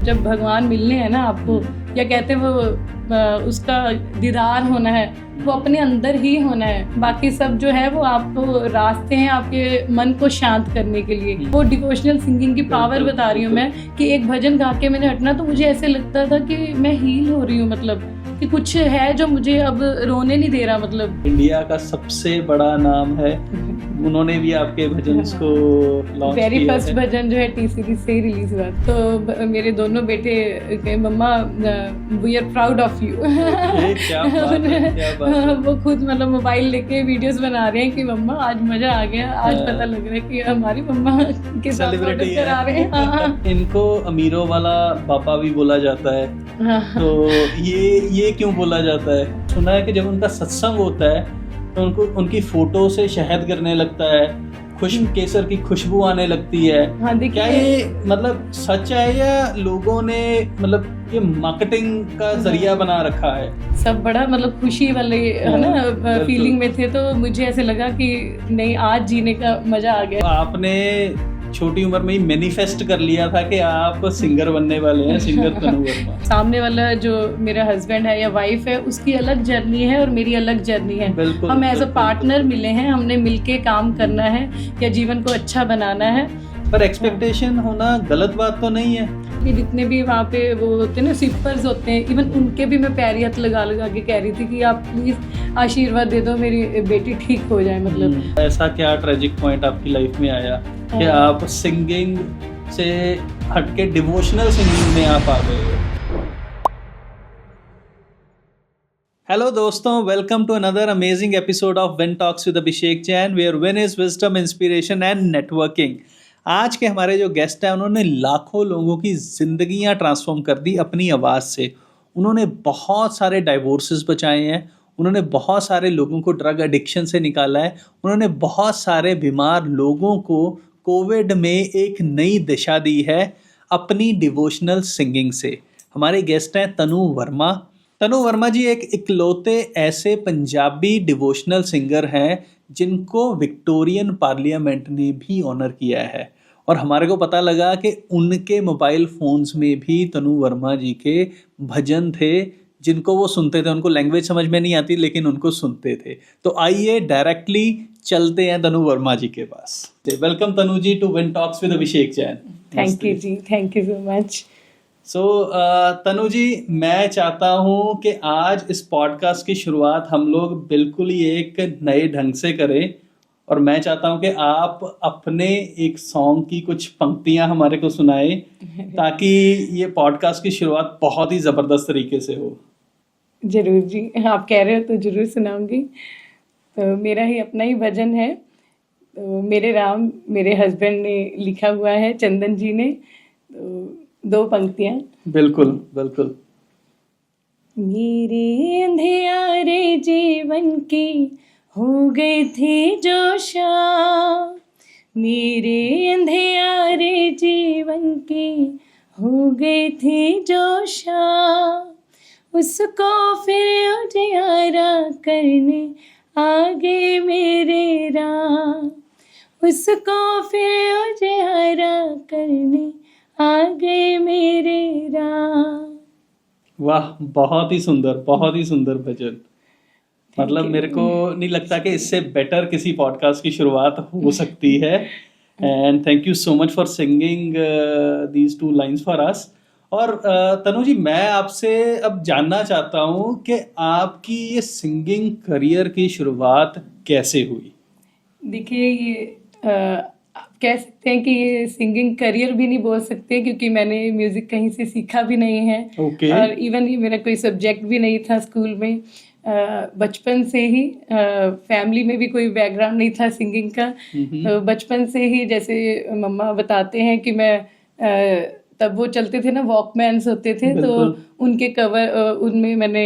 जब भगवान मिलने हैं ना आपको, या कहते हैं वो उसका दीदार होना है, वो अपने अंदर ही होना है। बाकी सब जो है वो आपको रास्ते हैं आपके मन को शांत करने के लिए। वो डिवोशनल सिंगिंग की पावर बता रही हूँ मैं, कि एक भजन गा के मैंने हटना तो मुझे ऐसे लगता था कि मैं हील हो रही हूँ, मतलब कि कुछ है जो मुझे अब रोने नहीं दे रहा। मतलब इंडिया का सबसे बड़ा नाम है, उन्होंने भी आपके भजन को लॉन्च किया है। वेरी फर्स्ट भजन जो है टी सीरीज से ही रिलीज हुआ, तो मेरे दोनों बेटे कहे मम्मा we are proud of you. वो खुद मतलब मोबाइल लेके वीडियोस बना रहे हैं कि मम्मा आज मजा आ गया, आज पता लग रहा है कि हमारी मम्मा के साथ सेलिब्रेट करा रहे हैं। इनको अमीरों वाला पापा भी बोला जाता है, तो ये क्यों बोला जाता है? सुना है कि जब उनका सत्संग होता है तो उनको उनकी फोटो से शहद गिरने लगता है, केसर की खुशबू आने लगती है। हाँ, क्या ये मतलब सच है या लोगों ने मतलब ये मार्केटिंग का जरिया बना रखा है? सब बड़ा मतलब खुशी वाले है ना फीलिंग में थे, तो मुझे ऐसे लगा कि नहीं, आज जीने का मजा आ गया। आपने छोटी उम्र में ही मैनिफेस्ट कर लिया था कि आप सिंगर बनने वाले हैं, सिंगर तनु वर्मा। सामने वाला जो मेरा हस्बैंड है या वाइफ है, उसकी अलग जर्नी है और मेरी अलग जर्नी है। हम एज अ पार्टनर मिले हैं, हमने मिलके काम करना है या जीवन को अच्छा बनाना है। पर एक्सपेक्टेशन होना गलत बात तो नहीं है कि जितने भी वहाँ पे वो होते हैं ना सिपर्स होते हैं, इवन उनके भी मैं पैरी हाथ लगा के कह रही थी कि आप प्लीज आशीर्वाद दे दो, मेरी बेटी ठीक हो जाए। मतलब ऐसा क्या ट्रेजिक पॉइंट आपकी लाइफ में आया कि आप सिंगिंग से हटके डिवोशनल सिंगिंग में आप आ गए? हेलो दोस्तों, welcome to another amazing episode of win talks with Abhishek Jain, where win is wisdom, inspiration and networking. आज के हमारे जो गेस्ट हैं, उन्होंने लाखों लोगों की ज़िंदगियां ट्रांसफॉर्म कर दी अपनी आवाज़ से। उन्होंने बहुत सारे डाइवोर्सेस बचाए हैं, उन्होंने बहुत सारे लोगों को ड्रग एडिक्शन से निकाला है, उन्होंने बहुत सारे बीमार लोगों को कोविड में एक नई दिशा दी है अपनी डिवोशनल सिंगिंग से। हमारे गेस्ट हैं तनु वर्मा। तनु वर्मा जी एक इकलौते ऐसे पंजाबी डिवोशनल सिंगर हैं जिनको विक्टोरियन पार्लियामेंट ने भी ऑनर किया है, और हमारे को पता लगा कि उनके मोबाइल फ़ोन्स में भी तनु वर्मा जी के भजन थे जिनको वो सुनते थे। उनको लैंग्वेज समझ में नहीं आती लेकिन उनको सुनते थे। तो आइए डायरेक्टली चलते हैं तनु वर्मा जी के पास। Welcome Tanu ji to Win talks with Abhishek Jain. Thank you ji, thank you so much. So Tanu ji, मैं चाहता हूँ कि आज इस पॉडकास्ट की शुरुआत हम लोग बिल्कुल ही एक नए ढंग से करें, और मैं चाहता हूँ कि आप अपने एक सॉन्ग की कुछ पंक्तियाँ हमारे को सुनाएं ताकि ये पॉडकास्ट की शुरुआत बहुत ही ज़बरदस्त तरीके से हो। जरूर जी, आप कह रहे हो तो जरूर सुनाऊंगी। तो मेरा ही अपना ही भजन है, तो मेरे राम मेरे हस्बैंड ने लिखा हुआ है, चंदन जी ने। तो 2 पंक्तियाँ। बिल्कुल बिल्कुल। मेरे अंधियारे जीवन की हो गई थी जो शाम, मेरे अंधियारे जीवन की हो गई थी जो शाम, उसको फिर उजियारा करने आगे मेरे राम, उसको फिर उजियारा करने आगे मेरे राम। वाह, बहुत ही सुंदर भजन। मतलब मेरे को नहीं लगता कि इससे बेटर किसी पॉडकास्ट की शुरुआत हो सकती है। And thank you so much for singing these 2 lines for us. और तनु जी, मैं आपसे अब जानना चाहता हूँ कि आपकी ये सिंगिंग करियर की शुरुआत कैसे हुई? देखिए, ये कह सकते हैं कि ये सिंगिंग करियर भी नहीं बोल सकते, क्योंकि मैंने म्यूजिक कहीं से सीखा भी नहीं है। और इवन ही मेरा कोई सब्जेक्ट भी नहीं था स्कूल में। बचपन से ही फैमिली में भी कोई बैकग्राउंड नहीं था सिंगिंग का। तो बचपन से ही, जैसे मम्मा बताते हैं कि मैं तब वो चलते थे ना, वॉकमैन्स होते थे, तो उनके कवर उनमें मैंने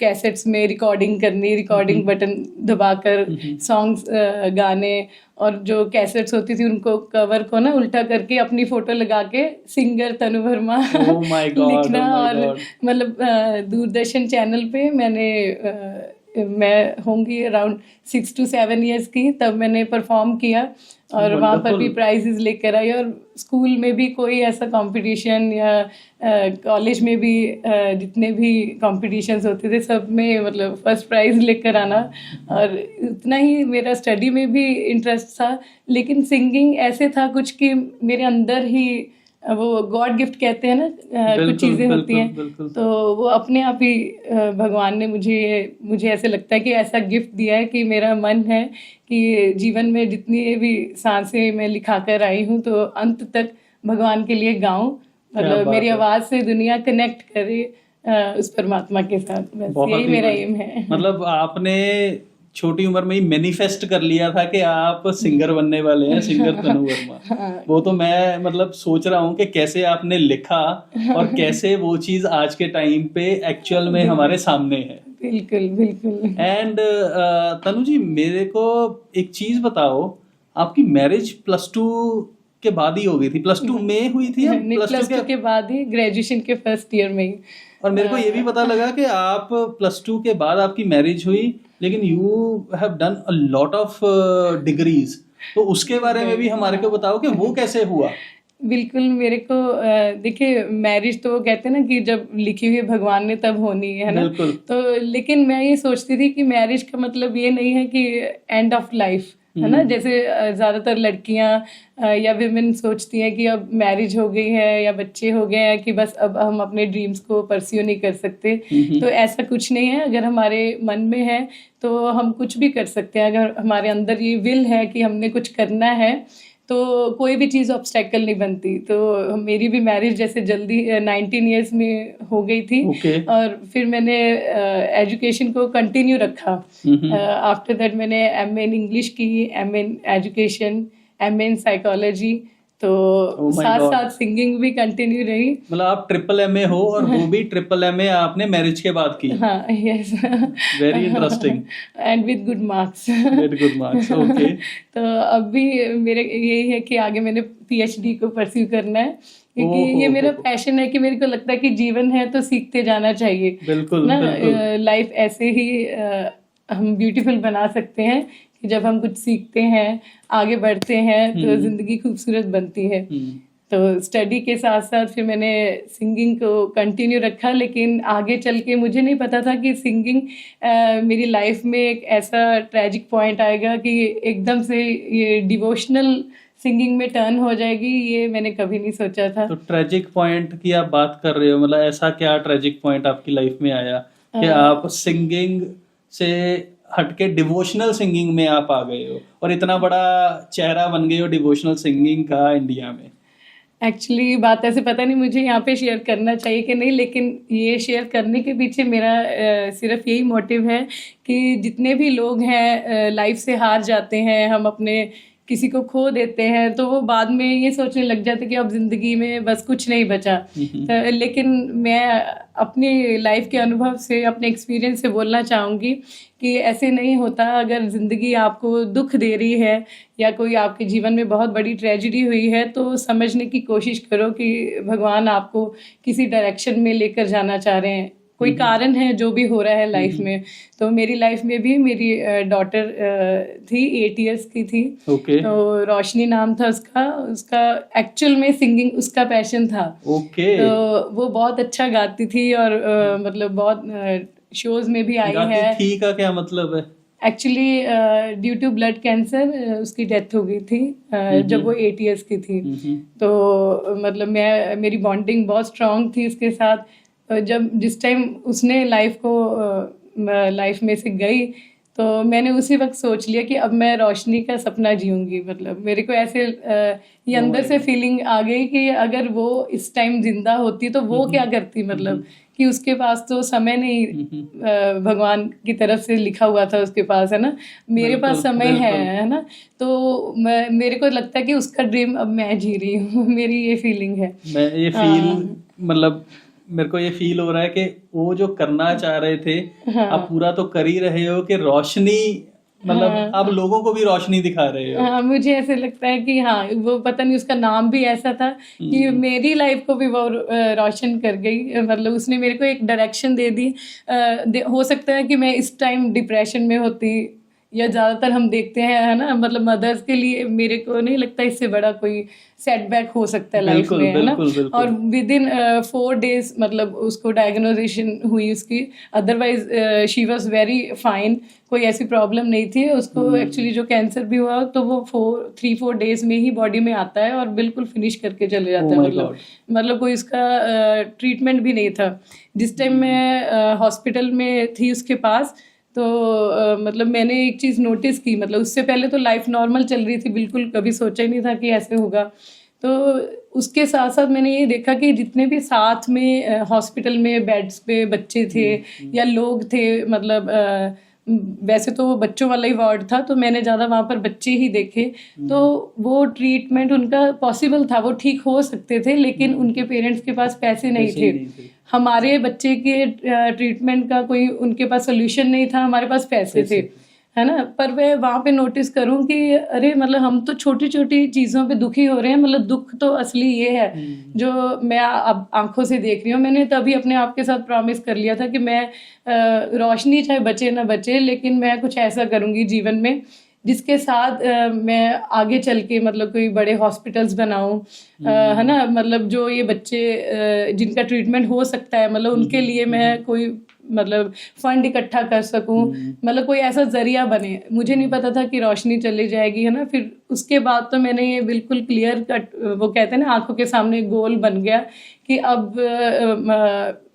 कैसेट्स में रिकॉर्डिंग बटन दबाकर सॉन्ग्स गाने, और जो कैसेट्स होती थी उनको कवर को ना उल्टा करके अपनी फोटो लगा के सिंगर तनु वर्मा लिखना। और मतलब दूरदर्शन चैनल पे मैंने मैं होंगी अराउंड 6 to 7 ईयर्स की, तब मैंने परफॉर्म किया और वहाँ पर भी प्राइजेस लेकर आई। और स्कूल में भी कोई ऐसा कंपटीशन या कॉलेज में भी जितने भी कंपटीशंस होते थे सब में मतलब फर्स्ट प्राइज लेकर आना। और उतना ही मेरा स्टडी में भी इंटरेस्ट था, लेकिन सिंगिंग ऐसे था कुछ कि मेरे अंदर ही वो गॉड गिफ्ट कहते हैं ना, कुछ चीज़ें होती हैं, तो वो अपने आप ही भगवान ने मुझे ऐसे लगता है कि ऐसा गिफ्ट दिया है कि मेरा मन है कि जीवन में जितनी भी सांसें मैं लिखा कर आई हूँ तो अंत तक भगवान के लिए गाऊं, मतलब मेरी आवाज़ से दुनिया कनेक्ट करे उस परमात्मा के साथ। बस यही मेरा एम है। मतलब आपने छोटी उम्र में ही मैनिफेस्ट कर लिया था कि आप सिंगर बनने वाले हैं, सिंगर तनु वर्मा। वो तो मैं मतलब सोच रहा हूँ कि कैसे आपने लिखा और कैसे वो चीज आज के टाइम पे एक्चुअल में हमारे सामने है। बिल्कुल बिल्कुल। एंड तनु जी, मेरे को एक चीज बताओ, आपकी मैरिज +2 के बाद ही हो गई थी? +2 में हुई थी या +2 के बाद ही, ग्रेजुएशन के फर्स्ट ईयर में ही। और मेरे को ये भी पता लगा कि आप +2 के बाद आपकी मैरिज हुई, लेकिन you have done a lot of degrees, तो उसके बारे में भी हमारे को बताओ कि वो कैसे हुआ। बिल्कुल, मेरे को देखिए, मैरिज तो कहते हैं ना कि जब लिखी हुई भगवान ने तब होनी है ना, तो लेकिन मैं ये सोचती थी कि मैरिज का मतलब ये नहीं है कि एंड ऑफ लाइफ है ना, जैसे ज़्यादातर लड़कियां या विमेन सोचती हैं कि अब मैरिज हो गई है या बच्चे हो गए हैं कि बस अब हम अपने ड्रीम्स को परस्यू नहीं कर सकते। तो ऐसा कुछ नहीं है, अगर हमारे मन में है तो हम कुछ भी कर सकते हैं। अगर हमारे अंदर ये विल है कि हमने कुछ करना है तो कोई भी चीज़ ऑब्स्टेकल नहीं बनती। तो मेरी भी मैरिज जैसे जल्दी 19 ईयर्स में हो गई थी। और फिर मैंने एजुकेशन को कंटिन्यू रखा। आफ्टर दैट मैंने MA इन इंग्लिश की, MA in education, MA in psychology, तो साथ साथ सिंगिंग भी कंटिन्यू रही। मतलब आप MMA हो और वो भी MMA आपने मैरिज के बाद की? हाँ, yes. Very interesting. And with good marks. With good marks, okay. तो अब भी मेरे यही है कि आगे मैंने PhD को परस्यू करना है, क्योंकि ये मेरा पैशन है कि मेरे को लगता है कि जीवन है तो सीखते जाना चाहिए। बिल्कुल ना, लाइफ ऐसे ही हम ब्यूटीफुल बना सकते हैं कि जब हम कुछ सीखते हैं, आगे बढ़ते हैं, तो जिंदगी खूबसूरत बनती है। तो स्टडी के साथ साथ फिर मैंने सिंगिंग को कंटिन्यू रखा, लेकिन आगे चल के मुझे नहीं पता था कि सिंगिंग मेरी लाइफ में एक ऐसा ट्रेजिक पॉइंट आएगा कि एकदम से ये डिवोशनल सिंगिंग में टर्न हो जाएगी। ये मैंने कभी नहीं सोचा था। तो ट्रेजिक पॉइंट की आप बात कर रहे हो, मतलब ऐसा क्या ट्रेजिक पॉइंट आपकी लाइफ में आया कि आप सिंगिंग से हटके डिवोशनल सिंगिंग में आप आ गए हो और इतना बड़ा चेहरा बन गए हो डिवोशनल सिंगिंग का इंडिया में? एक्चुअली बात ऐसे पता नहीं मुझे यहाँ पे शेयर करना चाहिए कि नहीं, लेकिन ये शेयर करने के पीछे मेरा सिर्फ यही मोटिव है कि जितने भी लोग हैं लाइफ से हार जाते हैं, हम अपने किसी को खो देते हैं, तो वो बाद में ये सोचने लग जाते कि अब ज़िंदगी में बस कुछ नहीं बचा। लेकिन मैं अपनी लाइफ के अनुभव से, अपने एक्सपीरियंस से बोलना चाहूँगी कि ऐसे नहीं होता। अगर ज़िंदगी आपको दुख दे रही है या कोई आपके जीवन में बहुत बड़ी ट्रेजेडी हुई है, तो समझने की कोशिश करो कि भगवान आपको किसी डायरेक्शन में लेकर जाना चाह रहे हैं, कोई कारण है जो भी हो रहा है लाइफ में। तो मेरी लाइफ में भी मेरी डॉटर थी, 8 इयर्स की थी। तो रोशनी नाम था उसका एक्चुअल में सिंगिंग उसका पैशन था। तो वो बहुत अच्छा गाती थी और मतलब बहुत शोज में भी आई है। थी का क्या मतलब है? Actually due to blood cancer उसकी डेथ हो गई थी जब वो 8 इयर्स की थी। तो मतलब मेरी बॉन्डिंग बहुत स्ट्रांग थी उसके साथ। जब जिस टाइम उसने लाइफ में से गई, तो मैंने उसी वक्त सोच लिया कि अब मैं रोशनी का सपना जीऊंगी। मतलब मेरे को ऐसे ये अंदर से फीलिंग आ गई कि अगर वो इस टाइम जिंदा होती तो वो क्या करती, मतलब कि उसके पास तो समय नहीं भगवान की तरफ से लिखा हुआ था उसके पास, है ना, मेरे पास समय है ना। तो मेरे को लगता है कि उसका ड्रीम अब मैं जी रही हूँ। मेरी ये फीलिंग है। मैं ये मतलब मेरे को ये फील हो रहा है कि वो जो करना चाह रहे थे आप पूरा तो कर ही रहे हो कि रोशनी मतलब आप लोगों को भी रोशनी दिखा रहे हो। हाँ, मुझे ऐसे लगता है कि हाँ, वो पता नहीं उसका नाम भी ऐसा था कि मेरी लाइफ को भी वो रोशन कर गई। मतलब उसने मेरे को एक डायरेक्शन दे दी। हो सकता है कि मैं इस टाइम डिप्रेशन में होती, या ज़्यादातर हम देखते हैं, है ना, मतलब मदर्स के लिए मेरे को नहीं लगता इससे बड़ा कोई सेटबैक हो सकता है लाइफ में, है ना। और विद इन 4 days मतलब उसको डायग्नोजेशन हुई उसकी। Otherwise she was very fine, कोई ऐसी प्रॉब्लम नहीं थी उसको। एक्चुअली जो कैंसर भी हुआ तो वो 3-4 days में ही बॉडी में आता है और बिल्कुल फिनिश करके चले जाता है। मतलब कोई उसका ट्रीटमेंट भी नहीं था। जिस टाइम मैं हॉस्पिटल में थी उसके पास, तो मतलब मैंने एक चीज़ नोटिस की। मतलब उससे पहले तो लाइफ नॉर्मल चल रही थी, बिल्कुल कभी सोचा ही नहीं था कि ऐसे होगा। तो उसके साथ साथ मैंने ये देखा कि जितने भी साथ में हॉस्पिटल में बेड्स पे बच्चे थे या लोग थे, मतलब वैसे तो वो बच्चों वाला ही वार्ड था, तो मैंने ज़्यादा वहाँ पर बच्चे ही देखे। तो वो ट्रीटमेंट उनका पॉसिबल था, वो ठीक हो सकते थे, लेकिन उनके पेरेंट्स के पास पैसे नहीं थे। हमारे बच्चे के ट्रीटमेंट का कोई उनके पास सोल्यूशन नहीं था, हमारे पास पैसे थे, है ना। पर मैं वहाँ पे नोटिस करूँ कि अरे मतलब हम तो छोटी छोटी चीज़ों पे दुखी हो रहे हैं। मतलब दुख तो असली ये है जो मैं अब आंखों से देख रही हूँ। मैंने तभी अपने आप के साथ प्रॉमिस कर लिया था कि मैं रोशनी चाहे बचे ना बचे, लेकिन मैं कुछ ऐसा करूँगी जीवन में जिसके साथ मैं आगे चल के मतलब कोई बड़े हॉस्पिटल्स बनाऊं, है ना। मतलब जो ये बच्चे जिनका ट्रीटमेंट हो सकता है, मतलब उनके लिए मैं कोई मतलब फंड इकट्ठा कर सकूं, मतलब कोई ऐसा जरिया बने। मुझे नहीं पता था कि रोशनी चली जाएगी, है ना। फिर उसके बाद तो मैंने ये बिल्कुल क्लियर कट, वो कहते हैं ना, आंखों के सामने गोल बन गया कि अब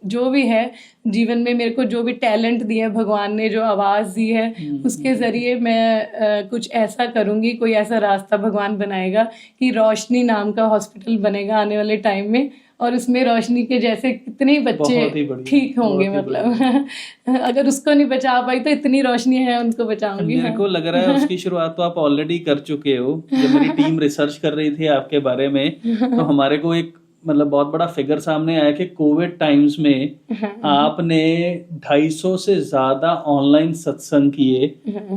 जो भी है जीवन में, मेरे को जो भी टैलेंट दिया भगवान ने, जो आवाज़ दी है, उसके ज़रिए मैं कुछ ऐसा करूँगी, कोई ऐसा रास्ता भगवान बनाएगा कि रोशनी नाम का हॉस्पिटल बनेगा आने वाले टाइम में, और उसमें रोशनी के जैसे कितने ही बच्चे ठीक होंगे। मतलब अगर उसको नहीं बचा पाई तो इतनी रोशनी है, उनको बचाऊंगी। मेरे को लग रहा है उसकी शुरुआत तो आप ऑलरेडी कर चुके हो। जब मेरी टीम रिसर्च कर रही थी आपके बारे में, तो हमारे को एक मतलब बहुत बड़ा फिगर सामने आया कि कोविड टाइम्स में आपने 250 से ज्यादा ऑनलाइन सत्संग किए,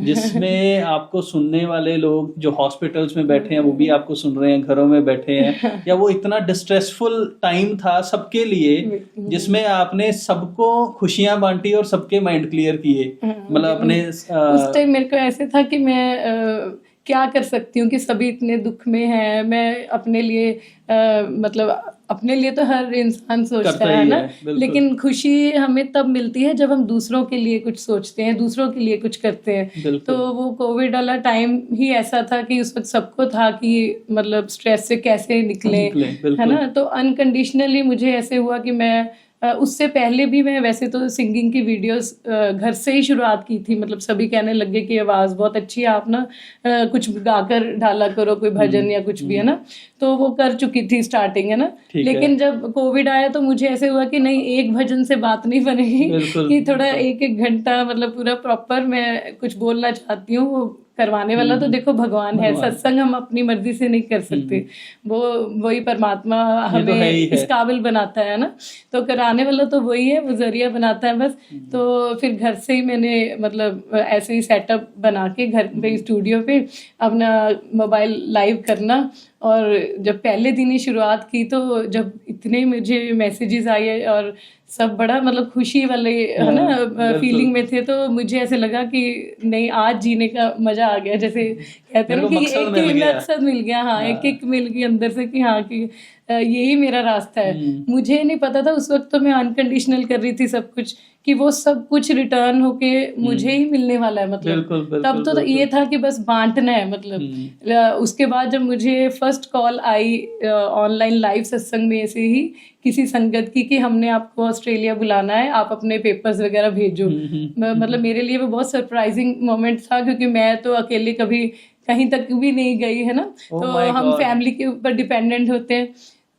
जिसमें आपको सुनने वाले लोग जो हॉस्पिटल्स में बैठे हैं वो भी आपको सुन रहे हैं, घरों में बैठे हैं। या वो इतना डिस्ट्रेसफुल टाइम था सबके लिए, जिसमें आपने सबको खुशियां बांटी और सबके माइंड क्लियर किए। मतलब अपने उस टाइम मेरे को ऐसे था कि मैं क्या कर सकती हूँ कि सभी इतने दुख में हैं। मैं अपने लिए मतलब अपने लिए तो हर इंसान सोचता है ना, लेकिन खुशी हमें तब मिलती है जब हम दूसरों के लिए कुछ सोचते हैं, दूसरों के लिए कुछ करते हैं। तो वो कोविड वाला टाइम ही ऐसा था कि उस वक्त सबको था कि मतलब स्ट्रेस से कैसे निकले, है ना। तो अनकंडीशनली मुझे ऐसे हुआ कि मैं उससे पहले भी मैं वैसे तो सिंगिंग की वीडियोस घर से ही शुरुआत की थी। मतलब सभी कहने लगे कि आवाज़ बहुत अच्छी है, आप ना कुछ गाकर डाला करो, कोई भजन या कुछ भी, है ना। तो वो कर चुकी थी स्टार्टिंग, है ना। लेकिन जब कोविड आया तो मुझे ऐसे हुआ कि नहीं, एक भजन से बात नहीं बनेगी, कि थोड़ा 1-1 घंटा मतलब पूरा प्रॉपर मैं कुछ बोलना चाहती हूँ। वो करवाने वाला तो देखो भगवान है, सत्संग हम अपनी मर्जी से नहीं कर सकते, वो वही परमात्मा हमें इस काबिल बनाता है ना। तो कराने वाला तो वही है, वो जरिया बनाता है बस। तो फिर घर से ही मैंने मतलब ऐसे ही सेटअप बना के घर पे स्टूडियो पे अपना मोबाइल लाइव करना। और जब पहले दिन ही शुरुआत की तो जब इतने मुझे मैसेजेस आए और सब बड़ा मतलब खुशी वाले, है ना, फीलिंग में थे, तो मुझे ऐसे लगा कि नहीं, आज जीने का मजा आ गया। जैसे कहते हैं ना कि एक मकसद मिल गया। हाँ, एक एक मिल गई अंदर से कि हाँ कि यही मेरा रास्ता है। मुझे नहीं पता था उस वक्त, तो मैं अनकंडीशनल कर रही थी सब कुछ, कि वो सब कुछ रिटर्न होके मुझे ही मिलने वाला है। मतलब तब तो ये था कि बस बांटना है। मतलब उसके बाद जब मुझे फर्स्ट कॉल आई ऑनलाइन लाइव सत्संग में से ही किसी संगत की कि हमने आपको ऑस्ट्रेलिया बुलाना है, आप अपने पेपर्स वगैरह भेजो। मतलब मेरे लिए वो बहुत सरप्राइजिंग मोमेंट था, क्योंकि मैं तो अकेले कभी कहीं तक भी नहीं गई, है ना। तो हम फैमिली के ऊपर डिपेंडेंट होते हैं।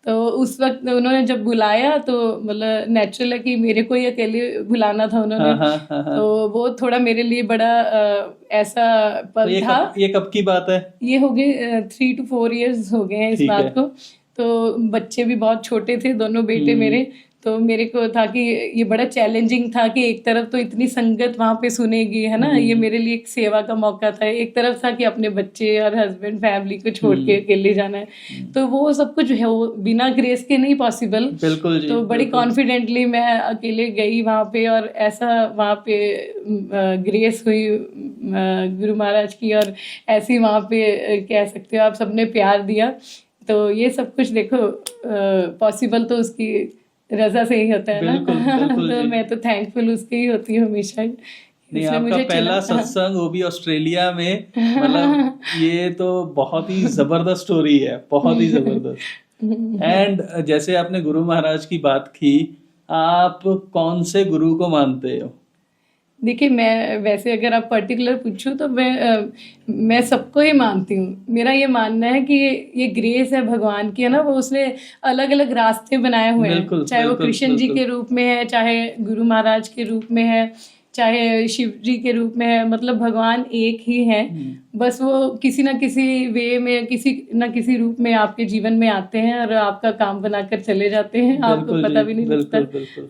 तो उस वक्त उन्होंने जब बुलाया तो मतलब नेचुरल है कि मेरे को ही अकेले बुलाना था उन्होंने। तो वो थोड़ा मेरे लिए बड़ा ऐसा पल था। ये कब की बात है? ये हो गए 3 to 4 years हो गए हैं इस बात को। तो बच्चे भी बहुत छोटे थे, दोनों बेटे मेरे। तो मेरे को था कि ये बड़ा चैलेंजिंग था कि एक तरफ तो इतनी संगत वहाँ पे सुनेगी, है ना, ये मेरे लिए एक सेवा का मौका था, एक तरफ था कि अपने बच्चे और हस्बैंड फैमिली को छोड़ के अकेले जाना है, तो वो सब कुछ है वो बिना ग्रेस के नहीं पॉसिबल। बिल्कुल जी, तो बड़ी कॉन्फिडेंटली मैं अकेले गई वहाँ पे, और ऐसा वहाँ पे ग्रेस हुई गुरु महाराज की, और ऐसी वहाँ पे कह सकते हो आप सबने प्यार दिया। तो ये सब कुछ देखो पॉसिबल तो उसकी रजा से ही होता है ना। बिल्कुल तो मैं तो थैंकफुल उसकी ही होती हूँ हमेशा। नहीं, आपका पहला सत्संग वो भी ऑस्ट्रेलिया में, मतलब ये तो बहुत ही जबरदस्त स्टोरी है, बहुत ही जबरदस्त। एंड जैसे आपने गुरु महाराज की बात की, आप कौन से गुरु को मानते हो? देखिए, मैं वैसे अगर आप पर्टिकुलर पूछूं तो मैं सबको ही मानती हूँ। मेरा ये मानना है कि ये ग्रेस है भगवान की, है ना, वो उसने अलग अलग रास्ते बनाए हुए हैं, चाहे वो कृष्ण जी के रूप में है, चाहे गुरु महाराज के रूप में है, चाहे शिव जी के रूप में है, मतलब भगवान एक ही है। बस वो किसी ना किसी वे में, किसी ना किसी रूप में आपके जीवन में आते हैं और आपका काम बनाकर चले जाते हैं, आपको पता भी नहीं लगता,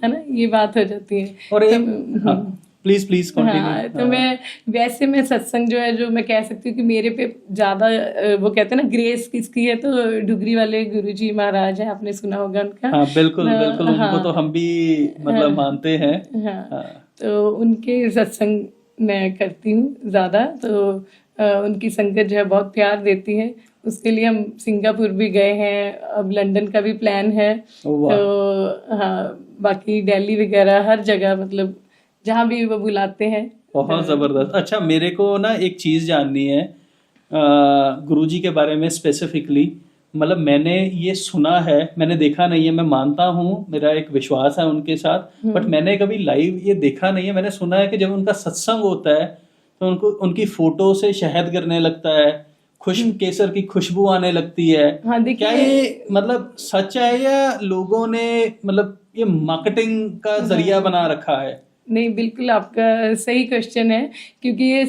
है ना, ये बात हो जाती है। और प्लीज कंटिन्यू। हाँ, तो मैं सत्संग जो है, जो मैं कह सकती हूँ कि मेरे पे ज्यादा वो कहते हैं ना ग्रेस किसकी है, तो डुगरी वाले गुरुजी महाराज है, आपने सुना होगा उनका। हाँ, बिल्कुल बिल्कुल, उनको तो हम भी मतलब मानते हैं। हाँ, तो उनके सत्संग मैं करती हूँ ज्यादा, तो उनकी संगत जो है बहुत प्यार देती है। उसके लिए हम सिंगापुर भी गए हैं, अब लंदन का भी प्लान है, तो हाँ, बाकी दिल्ली वगैरह हर जगह, मतलब जहाँ भी वो बुलाते हैं। बहुत जबरदस्त। अच्छा, मेरे को ना एक चीज जाननी है गुरुजी के बारे में स्पेसिफिकली। मतलब मैंने ये सुना है, मैंने देखा नहीं है, मैं मानता हूँ, मेरा एक विश्वास है उनके साथ, बट मैंने कभी लाइव ये देखा नहीं है। मैंने सुना है कि जब उनका सत्संग होता है तो उनको उनकी फोटो से शहद गिरने लगता है, केसर की खुशबू आने लगती है। हाँ, क्या ये मतलब सच है, या लोगों ने मतलब ये मार्केटिंग का जरिया बना रखा है? नहीं, बिल्कुल आपका सही क्वेश्चन है, क्योंकि ये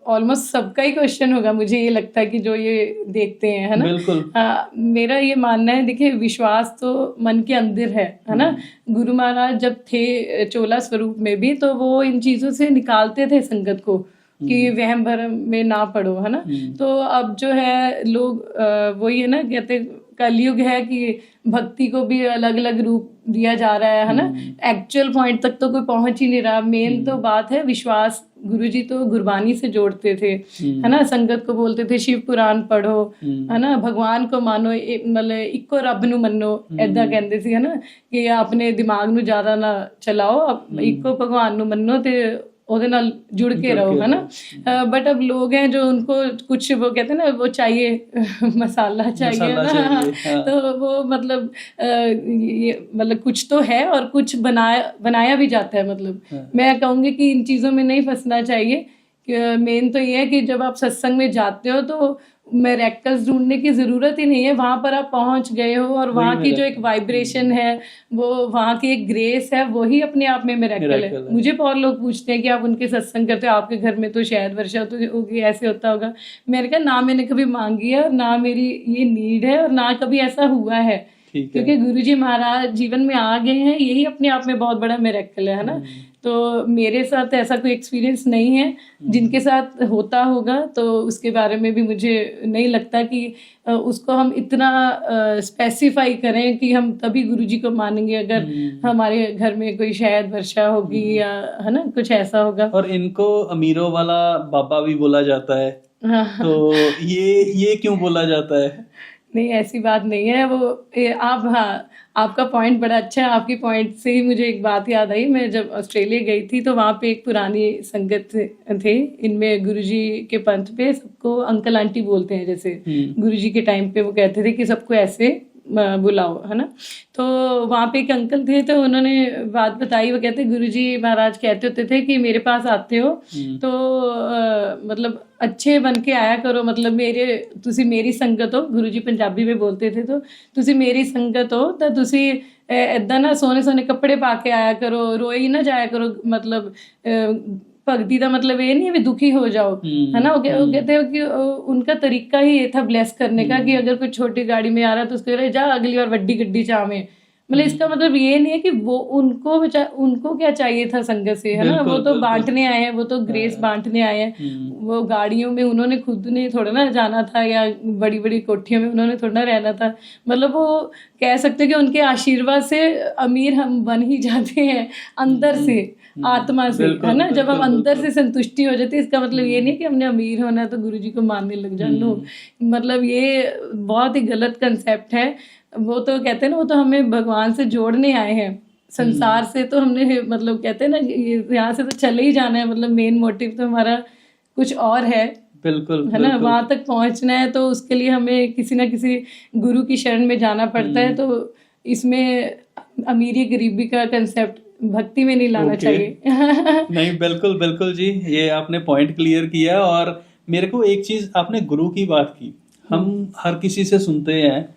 ऑलमोस्ट सबका ही क्वेश्चन होगा, मुझे ये लगता है कि जो ये देखते हैं, है ना। बिल्कुल। मेरा ये मानना है, देखिए, विश्वास तो मन के अंदर है ना। गुरु महाराज जब थे चोला स्वरूप में भी, तो वो इन चीजों से निकालते थे संगत को कि वहम भरम में ना पड़ो, है ना। तो अब जो है लोग वही है ना, कहते कलयुग है कि भक्ति को भी अलग अलग रूप दिया जा रहा है ना। एक्चुअल पॉइंट तक तो कोई पहुंच ही नहीं रहा। मेन तो बात है विश्वास। गुरुजी तो गुरबानी से जोड़ते थे, है ना, संगत को बोलते थे शिव पुराण पढ़ो, है ना, भगवान को मानो, मतलब इको रब नू मनो, ऐदा कहते सी, है ना, कि अपने दिमाग नू ज्यादा ना चलाओ, इको भगवान नू मनो ते ਉਹਦੇ ਨਾਲ जुड़ के रहो, है ना। बट अब लोग हैं जो उनको कुछ वो कहते हैं ना, वो चाहिए मसाला चाहिए ना। तो वो मतलब ये मतलब कुछ तो है और कुछ बनाया भी जाता है। मतलब मैं कहूँगी कि इन चीज़ों में नहीं फंसना चाहिए। मेन तो ये है कि जब आप सत्संग में जाते हो तो मिरेकल्स ढूंढने की जरूरत ही नहीं है। वहां पर आप पहुंच गए हो और वहां की जो एक वाइब्रेशन है, वो वहां की एक ग्रेस है, वो ही अपने आप में मिरेकल है। मुझे बहुत लोग पूछते हैं कि आप उनके सत्संग करते हो, आपके घर में तो शायद वर्षा तो होगी, ऐसे होता होगा। मैंने कहा ना, मैंने कभी मांगी है और ना मेरी ये नीड है और ना कभी ऐसा हुआ है, क्योंकि गुरुजी महाराज जीवन में आ गए हैं, यही अपने आप में बहुत बड़ा मिरेकल है ना। तो मेरे साथ ऐसा कोई एक्सपीरियंस नहीं है। जिनके साथ होता होगा तो उसके बारे में भी मुझे नहीं लगता कि उसको हम इतना स्पेसिफाई करें कि हम तभी गुरुजी को मानेंगे अगर हमारे घर में कोई शायद वर्षा होगी या, है ना, कुछ ऐसा होगा। और इनको अमीरों वाला बाबा भी बोला जाता है। तो ये क्यों बोला जाता है? नहीं, ऐसी बात नहीं है। आप, हाँ, आपका पॉइंट बड़ा अच्छा है। आपकी पॉइंट से ही मुझे एक बात याद आई। मैं जब ऑस्ट्रेलिया गई थी तो वहाँ पे एक पुरानी संगत थे, इनमें गुरुजी के पंथ पे सबको अंकल आंटी बोलते हैं। जैसे गुरुजी के टाइम पे वो कहते थे कि सबको ऐसे बुलाओ, है ना। तो वहाँ पे एक अंकल थे, तो उन्होंने बात बताई। वो कहते गुरुजी महाराज कहते होते थे कि मेरे पास आते हो तो मतलब अच्छे बन के आया करो, मतलब तुसी मेरी संगत हो। गुरुजी पंजाबी में बोलते थे, तो तुसी मेरी संगत हो तो तुसी ऐदा ना सोने सोने कपड़े पा के आया करो, रोई ना जाया करो। मतलब भक्ति का मतलब ये नहीं है भी दुखी हो जाओ, है ना। वो कहते हो कि उनका तरीका ही ये था ब्लेस करने का कि अगर कोई छोटी गाड़ी में आ रहा है तो उसको जा अगली बार वड्डी गड्डी चा में, मतलब इसका मतलब ये नहीं है कि वो उनको क्या चाहिए था संगत से, है ना, वो तो बांटने आए हैं, वो तो ग्रेस बांटने आए हैं। वो गाड़ियों में उन्होंने खुद ने थोड़ा ना जाना था, या बड़ी बड़ी कोठियों में उन्होंने थोड़ा ना रहना था। मतलब वो कह सकते हैं कि उनके आशीर्वाद से अमीर हम बन ही जाते हैं अंदर से, आत्मा से, है ना। जब हम अंदर से संतुष्टि हो जाती है, इसका मतलब ये नहीं कि हमने अमीर होना है तो गुरुजी को मानने लग जाना। मतलब ये बहुत ही गलत कंसेप्ट है। वो तो कहते हैं ना, वो तो हमें भगवान से जोड़ने आए हैं। संसार से तो हमने, मतलब कहते हैं ना, यहाँ से तो चले ही जाना है। मतलब मेन मोटिव तो हमारा कुछ और है, बिल्कुल, है ना। वहां तक पहुंचना है तो उसके लिए हमें किसी ना किसी गुरु की शरण में जाना पड़ता है। तो इसमें अमीरी गरीबी का कंसेप्ट भक्ति में नहीं लाना चाहिए। नहीं, बिल्कुल बिल्कुल जी, ये आपने पॉइंट क्लियर किया। और मेरे को एक चीज, आपने गुरु की बात की, हम हर किसी से सुनते हैं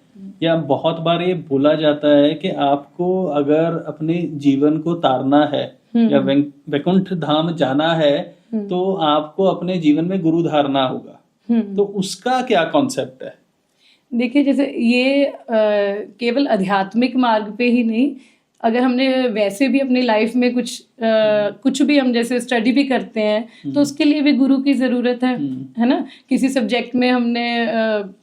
या बहुत बार ये बोला जाता है कि आपको अगर अपने जीवन को तारना है या वैकुंठ धाम जाना है तो आपको अपने जीवन में गुरु धारना होगा। तो उसका क्या कॉन्सेप्ट है? देखिए, जैसे ये केवल आध्यात्मिक मार्ग पे ही नहीं, अगर हमने वैसे भी अपनी लाइफ में कुछ भी हम जैसे स्टडी भी करते हैं तो उसके लिए भी गुरु की ज़रूरत है ना। किसी सब्जेक्ट में हमने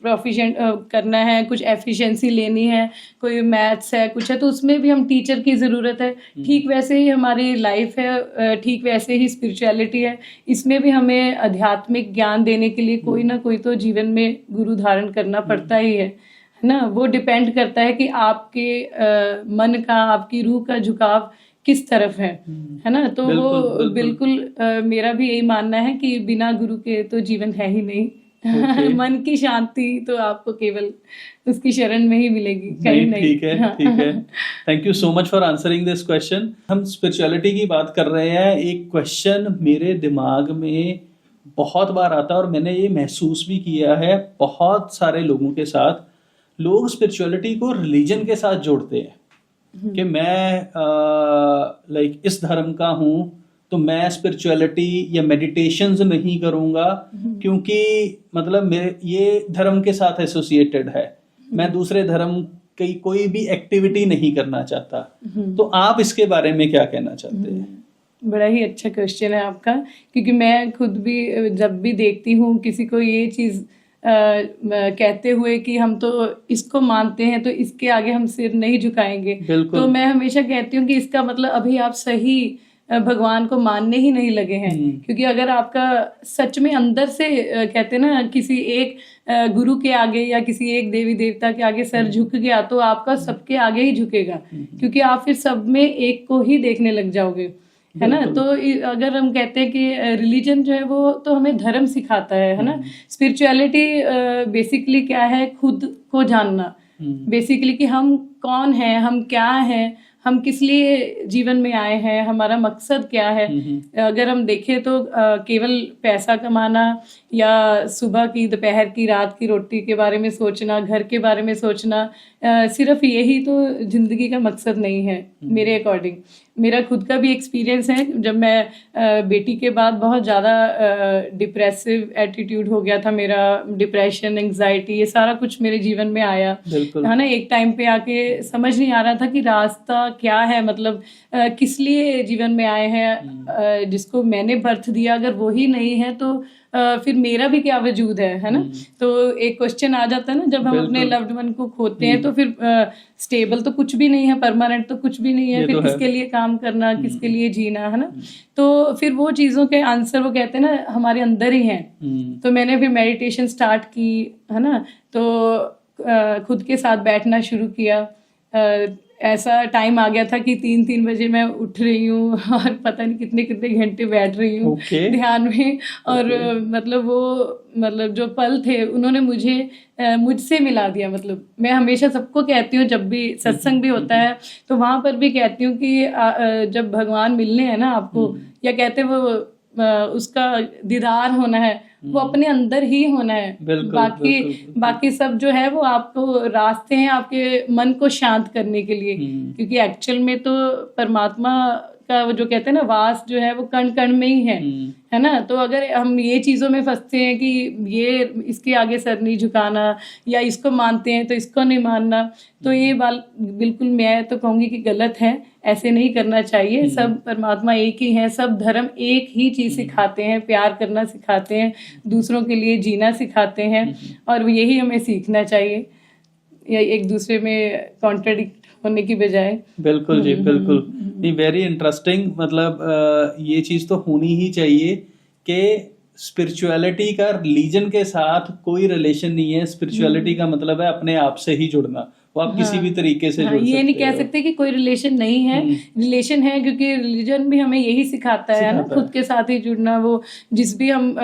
प्रोफिशिएंट करना है, कुछ एफिशिएंसी लेनी है, कोई मैथ्स है, कुछ है, तो उसमें भी हम टीचर की ज़रूरत है। ठीक वैसे ही हमारी लाइफ है, ठीक वैसे ही स्पिरिचुअलिटी है। इसमें भी हमें आध्यात्मिक ज्ञान देने के लिए कोई ना कोई तो जीवन में गुरु धारण करना पड़ता ही है ना। वो डिपेंड करता है कि आपके मन का, आपकी रूह का झुकाव किस तरफ है ना। तो वो बिल्कुल मेरा भी यही मानना है कि बिना गुरु के तो जीवन है ही नहीं। मन की शांति तो आपको केवल उसकी शरण में ही मिलेगी, कहीं नहीं। ठीक है, ठीक है। Thank you so much for answering this question. हम स्पिरिचुअलिटी की बात कर रहे हैं। एक क्वेश्चन मेरे दिमाग में बहुत बार आता है और मैंने ये महसूस भी किया है बहुत सारे लोगों के साथ। लोग स्पिरिचुअलिटी को रिलीजन के साथ जोड़ते हैं कि मैं लाइक इस धर्म का हूं तो मैं स्पिरिचुअलिटी या मेडिटेशंस नहीं करूंगा क्योंकि मतलब मेरे ये धर्म के साथ एसोसिएटेड है। मैं दूसरे धर्म की कोई भी एक्टिविटी नहीं करना चाहता। तो आप इसके बारे में क्या कहना चाहते हैं? बड़ा ही अच्छा क्वेश्चन है आपका, क्योंकि मैं खुद भी जब भी देखती हूँ किसी को ये चीज़ कहते हुए कि हम तो इसको मानते हैं तो इसके आगे हम सिर नहीं झुकाएंगे, तो मैं हमेशा कहती हूँ कि इसका मतलब अभी आप सही भगवान को मानने ही नहीं लगे हैं। क्योंकि अगर आपका सच में अंदर से कहते हैं ना, किसी एक गुरु के आगे या किसी एक देवी देवता के आगे सर झुक गया तो आपका सबके आगे ही झुकेगा, क्योंकि आप फिर सब में एक को ही देखने लग जाओगे, है ना। तो अगर हम कहते हैं कि रिलीजन जो है वो तो हमें धर्म सिखाता है ना। स्पिरिचुअलिटी बेसिकली क्या है, खुद को जानना, बेसिकली कि हम कौन हैं, हम क्या हैं, हम किस लिए जीवन में आए हैं, हमारा मकसद क्या है। अगर हम देखें तो केवल पैसा कमाना या सुबह की, दोपहर की, रात की रोटी के बारे में सोचना, घर के बारे में सोचना, सिर्फ यही तो जिंदगी का मकसद नहीं है मेरे अकॉर्डिंग। मेरा खुद का भी एक्सपीरियंस है, जब मैं बेटी के बाद बहुत ज़्यादा डिप्रेसिव एटीट्यूड हो गया था मेरा, डिप्रेशन, एंग्जाइटी, ये सारा कुछ मेरे जीवन में आया, है ना। एक टाइम पे आके समझ नहीं आ रहा था कि रास्ता क्या है, मतलब किस लिए जीवन में आए हैं। जिसको मैंने बर्थ दिया अगर वो ही नहीं है तो फिर मेरा भी क्या वजूद है ना। तो एक क्वेश्चन आ जाता है ना, जब हम अपने लव्ड वन को खोते हैं तो फिर स्टेबल तो कुछ भी नहीं है, परमानेंट तो कुछ भी नहीं है, फिर किसके लिए काम करना, किसके लिए जीना, है ना। तो फिर वो चीज़ों के आंसर वो कहते हैं ना हमारे अंदर ही हैं। तो मैंने फिर मेडिटेशन स्टार्ट की, है ना। तो खुद के साथ बैठना शुरू किया। ऐसा टाइम आ गया था कि 3-3 बजे मैं उठ रही हूँ और पता नहीं कितने कितने घंटे बैठ रही हूँ ध्यान में। और मतलब वो, मतलब जो पल थे उन्होंने मुझसे मिला दिया। मतलब मैं हमेशा सबको कहती हूँ, जब भी सत्संग भी होता है तो वहाँ पर भी कहती हूँ कि जब भगवान मिलने हैं ना आपको, या कहते वो उसका दीदार होना है, वो अपने अंदर ही होना है। बाकी सब जो है वो आपको रास्ते हैं आपके मन को शांत करने के लिए, क्योंकि एक्चुअल में तो परमात्मा का वो जो कहते हैं ना वास जो है वो कण कण में ही है ना। तो अगर हम ये चीज़ों में फंसते हैं कि ये इसके आगे सर नहीं झुकाना या इसको मानते हैं तो इसको नहीं मानना, तो ये बात बिल्कुल मैं तो कहूँगी कि गलत है, ऐसे नहीं करना चाहिए। सब परमात्मा एक ही है, सब धर्म एक ही चीज़ सिखाते हैं, प्यार करना सिखाते हैं, दूसरों के लिए जीना सिखाते हैं, और यही हमें सीखना चाहिए, या एक दूसरे में कॉन्ट्रडिक्ट होने की बजाय। बिल्कुल जी, बिल्कुल। नहीं, वेरी इंटरेस्टिंग। मतलब ये चीज़ तो होनी ही चाहिए कि स्पिरिचुअलिटी का रिलीजन के साथ कोई रिलेशन नहीं है। स्पिरिचुअलिटी का मतलब है अपने आप से ही जुड़ना, वो आप किसी भी तरीके से जुड़ सकते हो। ये नहीं कह सकते कि कोई रिलेशन नहीं है, रिलेशन है, क्योंकि रिलीजन भी हमें यही सिखाता है ना, खुद के साथ ही जुड़ना। वो जिस भी हम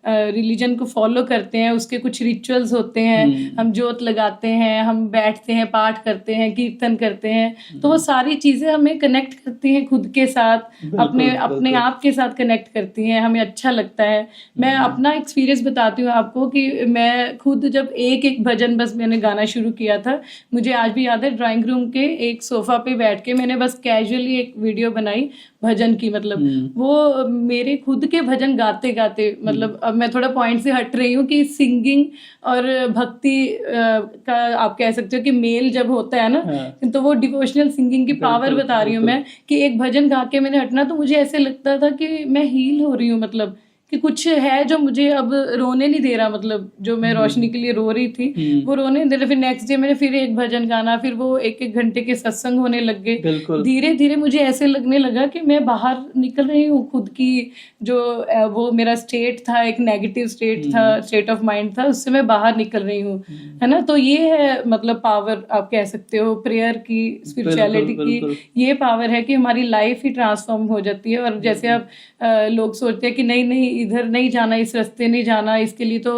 रिलीजन को फॉलो करते हैं उसके कुछ रिचुअल्स होते हैं, हम जोत लगाते हैं, हम बैठते हैं, पाठ करते हैं, कीर्तन करते हैं, तो वो सारी चीजें हमें कनेक्ट करती हैं खुद के साथ, अपने आप के साथ कनेक्ट करती हैं, हमें अच्छा लगता है। मैं अपना एक्सपीरियंस बताती हूँ आपको कि मैं खुद जब एक भजन बस मैंने गाना शुरू किया था, मुझे आज भी याद है, ड्राइंग रूम के एक सोफा पे बैठ के मैंने बस कैजुअली एक वीडियो बनाई भजन की। मतलब वो मेरे खुद के भजन गाते गाते, मतलब अब मैं थोड़ा पॉइंट से हट रही हूँ कि सिंगिंग और भक्ति का आप कह सकते हो कि मेल जब होता है ना, तो वो डिवोशनल सिंगिंग की पावर बता रही हूँ मैं, कि एक भजन गा के मैंने हटना तो मुझे ऐसे लगता था कि मैं हील हो रही हूँ, मतलब कि कुछ है जो मुझे अब रोने नहीं दे रहा, मतलब जो मैं रोशनी के लिए रो रही थी वो रोने नहीं दे रहा। फिर नेक्स्ट डे मैंने फिर एक भजन गाना, फिर वो एक घंटे के सत्संग होने लग गए। धीरे धीरे मुझे ऐसे लगने लगा कि मैं बाहर निकल रही हूँ खुद की जो वो मेरा स्टेट था, एक नेगेटिव स्टेट था, स्टेट ऑफ माइंड था, उससे मैं बाहर निकल रही हूँ, है ना। तो ये है मतलब पावर आप कह सकते हो प्रेयर की, स्पिरिचुअलिटी की ये पावर है कि हमारी लाइफ ही ट्रांसफॉर्म हो जाती है। और जैसे अब लोग सोचते हैं कि नहीं इधर नहीं जाना, इस रास्ते नहीं जाना, इसके लिए तो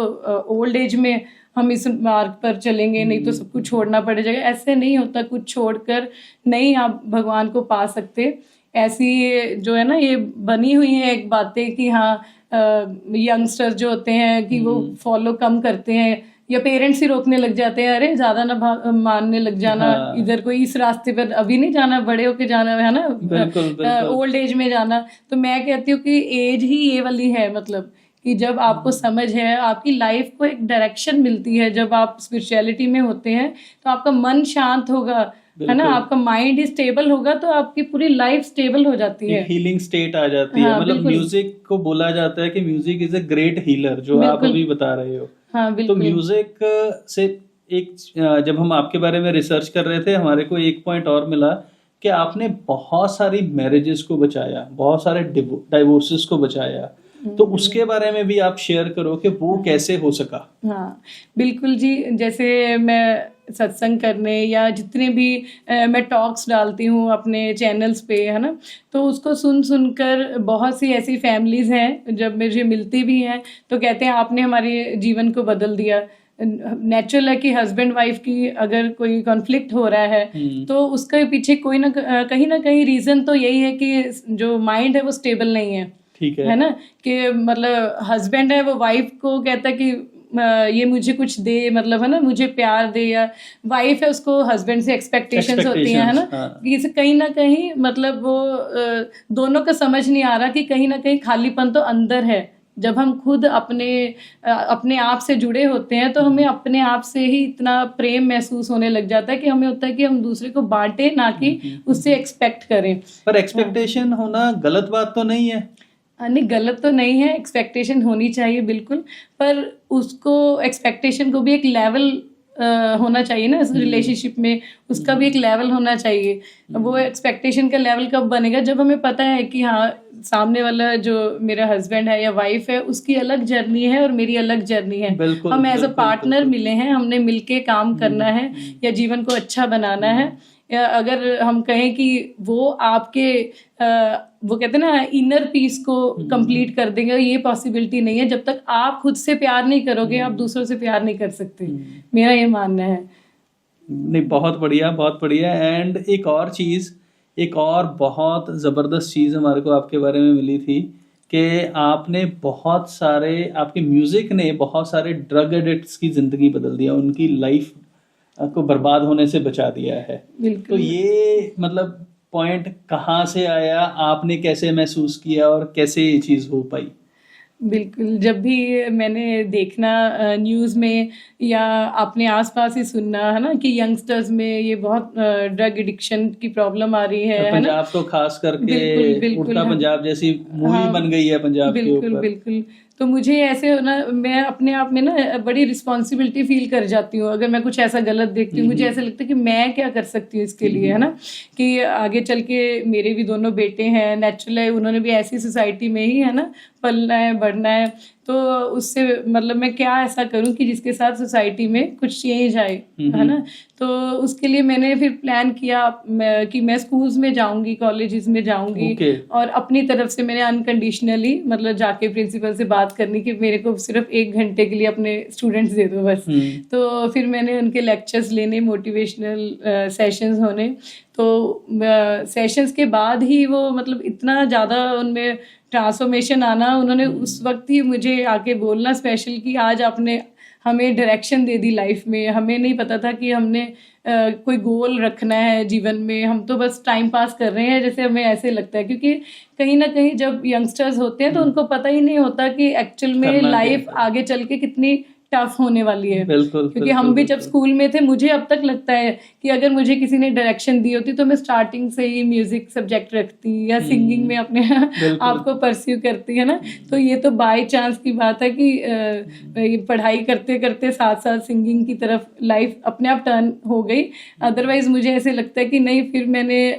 ओल्ड एज में हम इस मार्ग पर चलेंगे, नहीं तो सब कुछ छोड़ना पड़ जाएगा। ऐसे नहीं होता, कुछ छोड़कर नहीं आप भगवान को पा सकते। ऐसी जो है ना ये बनी हुई है एक बातें कि हाँ यंगस्टर्स जो होते हैं कि वो फॉलो कम करते हैं, या पेरेंट्स ही रोकने लग जाते हैं, अरे ज्यादा ना मानने लग जाना, इधर कोई इस रास्ते पर अभी नहीं जाना, बड़े होके जाना है ना, ओल्ड एज में जाना। तो मैं कहती हूँ कि एज ही ये वाली है, मतलब कि जब आपको समझ है, आपकी लाइफ को एक डायरेक्शन मिलती है, जब आप स्पिरिचुअलिटी में होते हैं तो आपका मन शांत होगा, है ना, आपका माइंड स्टेबल होगा, तो आपकी पूरी लाइफ स्टेबल हो जाती है, हीलिंग स्टेट आ जाती है। मतलब म्यूजिक को बोला जाता है कि music is a great healer, जो आप अभी बता रहे हो। तो म्यूजिक से एक जब हम आपके बारे में रिसर्च कर रहे थे, हमारे को एक पॉइंट और मिला कि आपने बहुत सारी मैरिजेस को बचाया, बहुत सारे डाइवोर्सेस को बचाया, तो उसके बारे में भी आप शेयर करो कि वो कैसे हो सका। हाँ बिल्कुल जी, जैसे मैं सत्संग करने या जितने भी मैं टॉक्स डालती हूँ अपने चैनल्स पे, है ना, तो उसको सुनकर बहुत सी ऐसी फैमिलीज हैं जब मुझे मिलती भी हैं तो कहते हैं आपने हमारे जीवन को बदल दिया। नेचुरल है कि हस्बैंड वाइफ की अगर कोई कॉन्फ्लिक्ट हो रहा है तो उसके पीछे कोई ना कहीं रीजन तो यही है कि जो माइंड है वो स्टेबल नहीं है, ठीक है ना, कि मतलब हस्बैंड है वो वाइफ को कहता है कि ये मुझे कुछ दे, मतलब है ना मुझे प्यार दे, या वाइफ है उसको हस्बैंड से एक्सपेक्टेशंस होती हैं, है ना, कि कहीं ना कहीं मतलब वो दोनों का समझ नहीं आ रहा कि कहीं ना कहीं खालीपन तो अंदर है। जब हम खुद अपने आप से जुड़े होते हैं तो हमें अपने आप से ही इतना प्रेम महसूस होने लग जाता है कि हमें होता है कि हम दूसरे को बांटे, ना कि उससे एक्सपेक्ट करें। पर एक्सपेक्टेशन होना गलत बात तो नहीं है? नहीं, गलत तो नहीं है, एक्सपेक्टेशन होनी चाहिए बिल्कुल, पर उसको एक्सपेक्टेशन को भी एक लेवल होना चाहिए ना, रिलेशनशिप में उसका भी एक लेवल होना चाहिए। वो एक्सपेक्टेशन का लेवल कब बनेगा? जब हमें पता है कि हाँ सामने वाला जो मेरा हस्बैंड है या वाइफ है उसकी अलग जर्नी है और मेरी अलग जर्नी है, हम एज अ पार्टनर मिले हैं, हमने मिलके काम करना है या जीवन को अच्छा बनाना है। या अगर हम कहें कि वो आपके वो कहते हैं ना इनर पीस को कंप्लीट कर देंगे, ये पॉसिबिलिटी नहीं है। जब तक आप खुद से प्यार नहीं करोगे आप दूसरों से प्यार नहीं कर सकते, मेरा ये मानना है। नहीं, बहुत बढ़िया, बहुत बढ़िया। एंड एक और चीज़, एक और बहुत ज़बरदस्त चीज़ हमारे को आपके बारे में मिली थी कि आपने बहुत सारे, आपके म्यूज़िक ने बहुत सारे ड्रग एडिक्ट्स की ज़िंदगी बदल दिया, उनकी लाइफ को बर्बाद होने से बचा दिया है। तो ये मतलब पॉइंट कहाँ से आया, आपने कैसे महसूस किया और कैसे ये चीज़ हो पाई? बिल्कुल, जब भी मैंने देखना न्यूज़ में या अपने आस-पास ही सुनना, है ना, कि यंगस्टर्स में ये बहुत ड्रग एडिक्शन की प्रॉब्लम आ रही है ना? पंजाब तो खास करके बिल्कुल, बिल्कुल, उड़ता हाँ। पंजाब जैसी मूवी हाँ, बन गई है पंजाब के बिल्कुल, ऊपर। बिल्कुल। तो मुझे ऐसे ना, मैं अपने आप में ना बड़ी रिस्पॉन्सिबिलिटी फ़ील कर जाती हूँ, अगर मैं कुछ ऐसा गलत देखती हूँ, मुझे ऐसा लगता है कि मैं क्या कर सकती हूँ इसके लिए, है ना? कि आगे चल के मेरे भी दोनों बेटे हैं, नेचुरल है, उन्होंने भी ऐसी सोसाइटी में ही, है ना, पलना है, बढ़ना है। तो उससे मतलब मैं क्या ऐसा करूँ कि जिसके साथ सोसाइटी में कुछ चेंज आए, है ना? तो उसके लिए मैंने फिर प्लान किया कि मैं स्कूल्स में जाऊँगी, कॉलेजेस में जाऊँगी, Okay. और अपनी तरफ से मैंने अनकंडीशनली मतलब जाके प्रिंसिपल से बात करनी कि मेरे को सिर्फ 1 घंटे के लिए अपने स्टूडेंट्स दे दो बस। तो फिर मैंने उनके लेक्चर्स लेने, मोटिवेशनल सेशंस होने। तो सेशंस के बाद ही वो मतलब इतना ज़्यादा उनमें ट्रांसफॉर्मेशन आना, उन्होंने उस वक्त ही मुझे आके बोलना स्पेशल कि आज आपने हमें डायरेक्शन दे दी लाइफ में। हमें नहीं पता था कि हमने कोई गोल रखना है जीवन में, हम तो बस टाइम पास कर रहे हैं, जैसे हमें ऐसे लगता है। क्योंकि कहीं ना कहीं जब यंगस्टर्स होते हैं तो उनको पता ही नहीं होता कि एक्चुअल में लाइफ आगे चल के कितनी टफ होने वाली है। बिल्कुल, क्योंकि हम भी जब बिल्कुल। स्कूल में थे, मुझे अब तक लगता है कि अगर मुझे किसी ने डायरेक्शन दी होती तो मैं स्टार्टिंग से ही म्यूजिक सब्जेक्ट रखती या सिंगिंग में अपने आप को परस्यू करती, है ना। तो ये तो बाय चांस की बात है कि ये पढ़ाई करते करते साथ साथ सिंगिंग की तरफ लाइफ अपने आप टर्न हो गई। अदरवाइज मुझे ऐसे लगता है कि नहीं, फिर मैंने